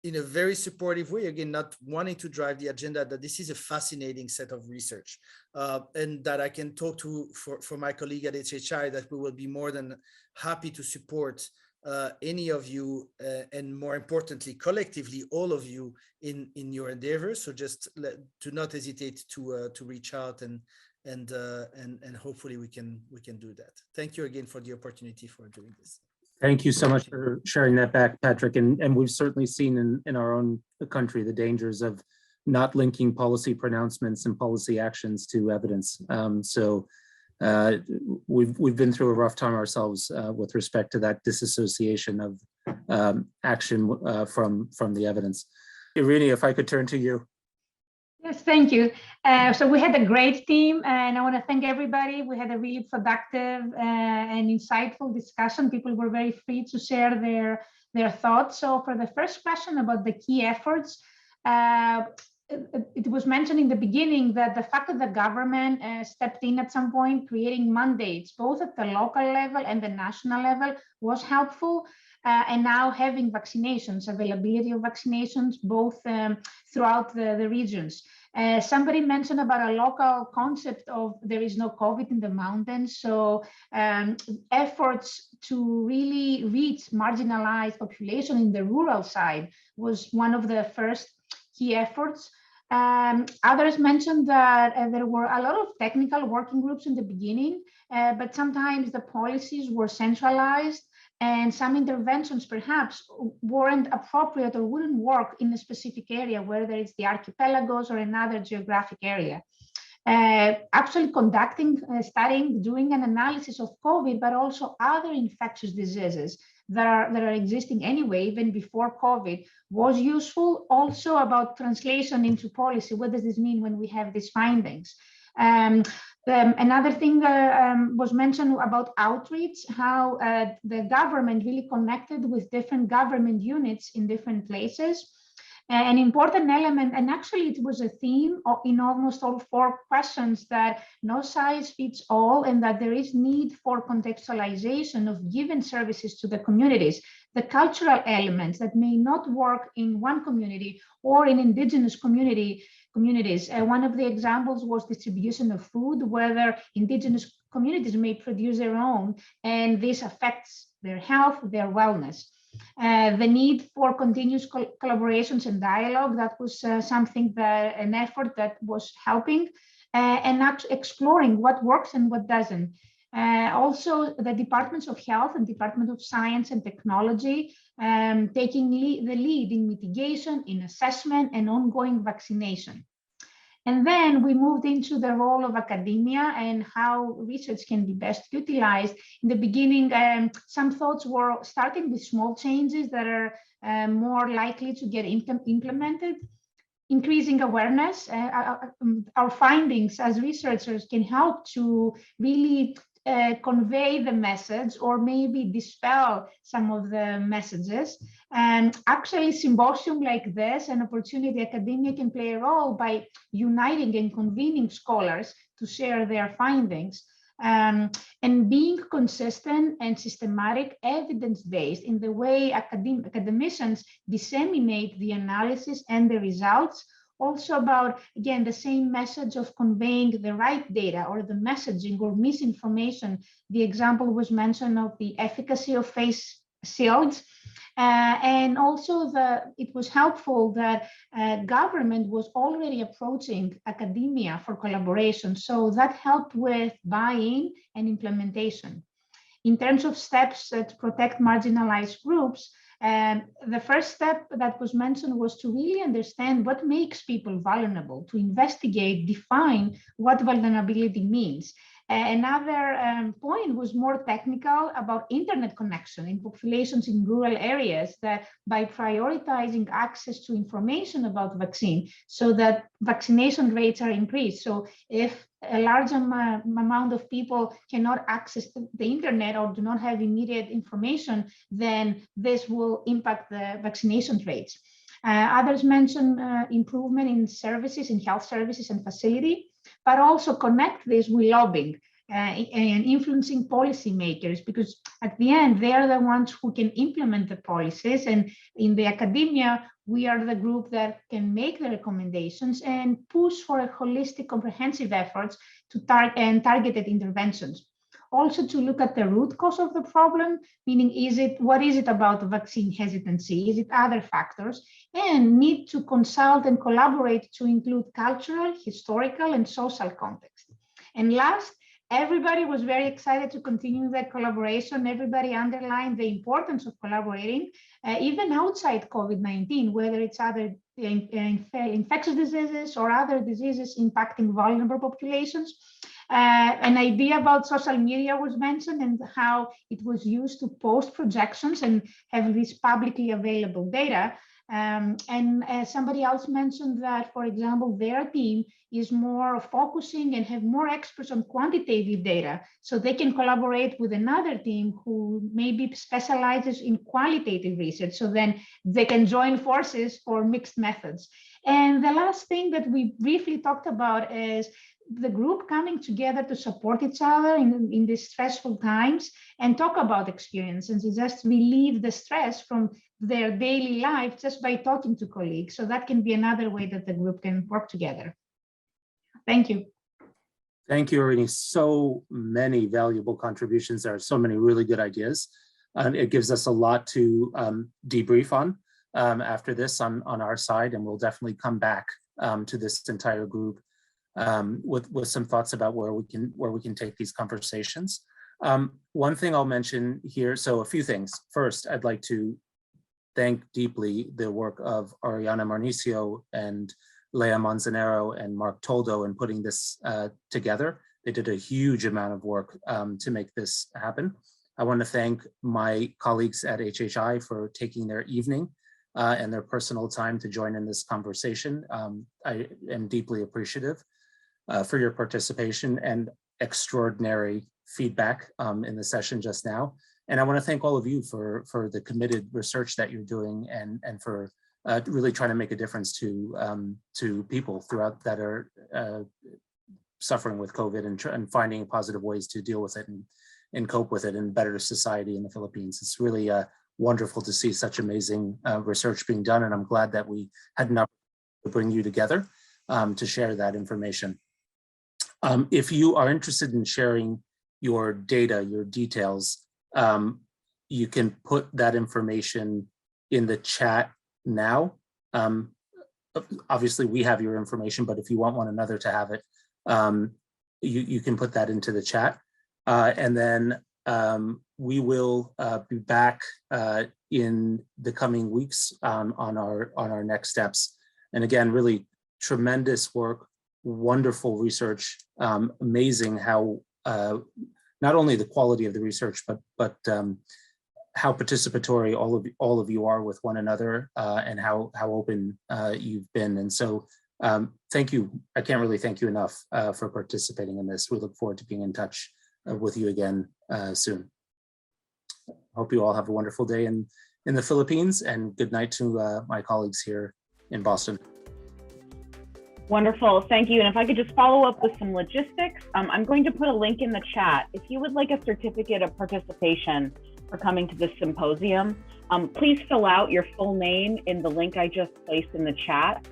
in a very supportive way, again, not wanting to drive the agenda, that this is a fascinating set of research, and that I can talk to for my colleague at HHI, that we will be more than happy to support any of you, and more importantly, collectively, all of you in your endeavors. So just do not hesitate to reach out, and hopefully we can do that. Thank you again for the opportunity for doing this. Thank you so much for sharing that back, Patrick. And we've certainly seen in our own country the dangers of not linking policy pronouncements and policy actions to evidence. So we've been through a rough time ourselves with respect to that disassociation of action from the evidence. Irini, if I could turn to you. Yes, thank you. So we had a great team, and I want to thank everybody. We had a really productive and insightful discussion. People were very free to share their thoughts. So for the first question about the key efforts, It was mentioned in the beginning that the fact that the government stepped in at some point, creating mandates, both at the local level and the national level, was helpful. And now having vaccinations, availability of vaccinations, both throughout the regions. Somebody mentioned about a local concept of there is no COVID in the mountains. So efforts to really reach marginalized population in the rural side was one of the first key efforts. Others mentioned that there were a lot of technical working groups in the beginning, but sometimes the policies were centralized and some interventions perhaps weren't appropriate or wouldn't work in a specific area, whether it's the archipelagos or another geographic area. Actually conducting, studying, doing an analysis of COVID, but also other infectious diseases that are existing anyway, even before COVID, was useful. Also about translation into policy. What does this mean when we have these findings? Another thing was mentioned about outreach, how the government really connected with different government units in different places. An important element, and actually it was a theme in almost all 4 questions, that no size fits all and that there is need for contextualization of given services to the communities. The cultural elements that may not work in one community or in indigenous communities. One of the examples was distribution of food, whether indigenous communities may produce their own, and this affects their health, their wellness. The need for continuous collaborations and dialogue, that was something that an effort that was helping, and not exploring what works and what doesn't. Also, the departments of health and Department of Science and Technology taking the lead in mitigation, in assessment, and ongoing vaccination. And then we moved into the role of academia and how research can be best utilized. In the beginning, some thoughts were starting with small changes that are more likely to get implemented. Increasing awareness, our findings as researchers can help to really convey the message or maybe dispel some of the messages. And actually, symposium like this, an opportunity academia can play a role by uniting and convening scholars to share their findings. And being consistent and systematic, evidence-based in the way academicians disseminate the analysis and the results. Also about, again, the same message of conveying the right data or the messaging or misinformation. The example was mentioned of the efficacy of face shields. And also it was helpful that government was already approaching academia for collaboration. So that helped with buy-in and implementation. In terms of steps to protect marginalized groups, the first step that was mentioned was to really understand what makes people vulnerable, to investigate, define what vulnerability means. Another point was more technical about internet connection in populations in rural areas, that by prioritizing access to information about vaccine so that vaccination rates are increased. So if a large amount of people cannot access the internet or do not have immediate information, then this will impact the vaccination rates. Others mentioned improvement in services, in health services and facility, but also connect this with lobbying and influencing policymakers, because at the end, they are the ones who can implement the policies. And in the academia, we are the group that can make the recommendations and push for a holistic, comprehensive efforts to targeted interventions. Also to look at the root cause of the problem, meaning what is it about the vaccine hesitancy? Is it other factors? And need to consult and collaborate to include cultural, historical, and social context. And last, everybody was very excited to continue that collaboration. Everybody underlined the importance of collaborating, even outside COVID-19, whether it's other infectious diseases or other diseases impacting vulnerable populations. An idea about social media was mentioned and how it was used to post projections and have this publicly available data. And somebody else mentioned that, for example, their team is more focusing and have more experts on quantitative data, so they can collaborate with another team who maybe specializes in qualitative research. So then they can join forces for mixed methods. And the last thing that we briefly talked about is the group coming together to support each other in these stressful times and talk about experiences and just relieve the stress from their daily life just by talking to colleagues. So that can be another way that the group can work together. Thank you. Thank you, Irini. So many valuable contributions. There are so many really good ideas. It gives us a lot to debrief on after this on our side, and we'll definitely come back to this entire group with some thoughts about where we can take these conversations. One thing I'll mention here, so a few things. First, I'd like to thank deeply the work of Ariana Marnicio and Lea Manzanero and Mark Toldo in putting this together. They did a huge amount of work to make this happen. I want to thank my colleagues at HHI for taking their evening and their personal time to join in this conversation. I am deeply appreciative for your participation and extraordinary feedback in the session just now. And I want to thank all of you for the committed research that you're doing and for really trying to make a difference to people throughout that are suffering with COVID and finding positive ways to deal with it and cope with it and better society in the Philippines. It's really wonderful to see such amazing research being done, and I'm glad that we had an opportunity to bring you together to share that information. If you are interested in sharing your data, your details, you can put that information in the chat now. Obviously, we have your information, but if you want one another to have it, you can put that into the chat. And then we will be back in the coming weeks on our next steps. And again, really tremendous work, wonderful research, amazing how not only the quality of the research, but how participatory all of you are with one another and how open you've been. And so thank you. I can't really thank you enough for participating in this. We look forward to being in touch with you again soon. Hope you all have a wonderful day in the Philippines, and good night to my colleagues here in Boston. Wonderful, thank you. And if I could just follow up with some logistics, I'm going to put a link in the chat. If you would like a certificate of participation for coming to this symposium, please fill out your full name in the link I just placed in the chat.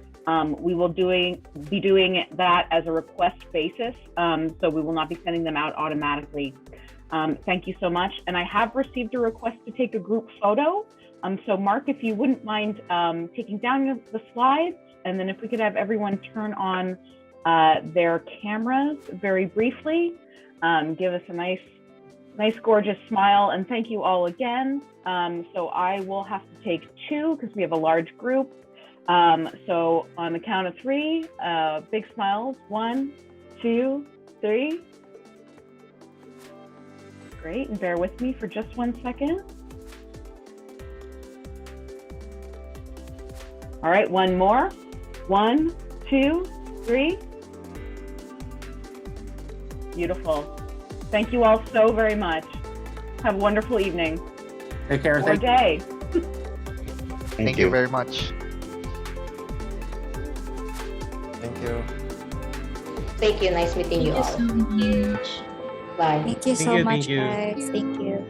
We will be doing that as a request basis, so we will not be sending them out automatically. Thank you so much. And I have received a request to take a group photo. So Mark, if you wouldn't mind taking down the slides, and then if we could have everyone turn on their cameras very briefly, give us a nice gorgeous smile, and thank you all again. So I will have to take two because we have a large group. So on the count of three, big smiles, 1, 2, 3. Great, and bear with me for just 1 second. All right, one more. 1, 2, 3. Beautiful. Thank you all so very much. Have a wonderful evening. Take care. Or day. Thank you very much. Thank you. Thank you. Nice meeting you all. Thank you so much. Bye. Thank you so much, guys. Thank you.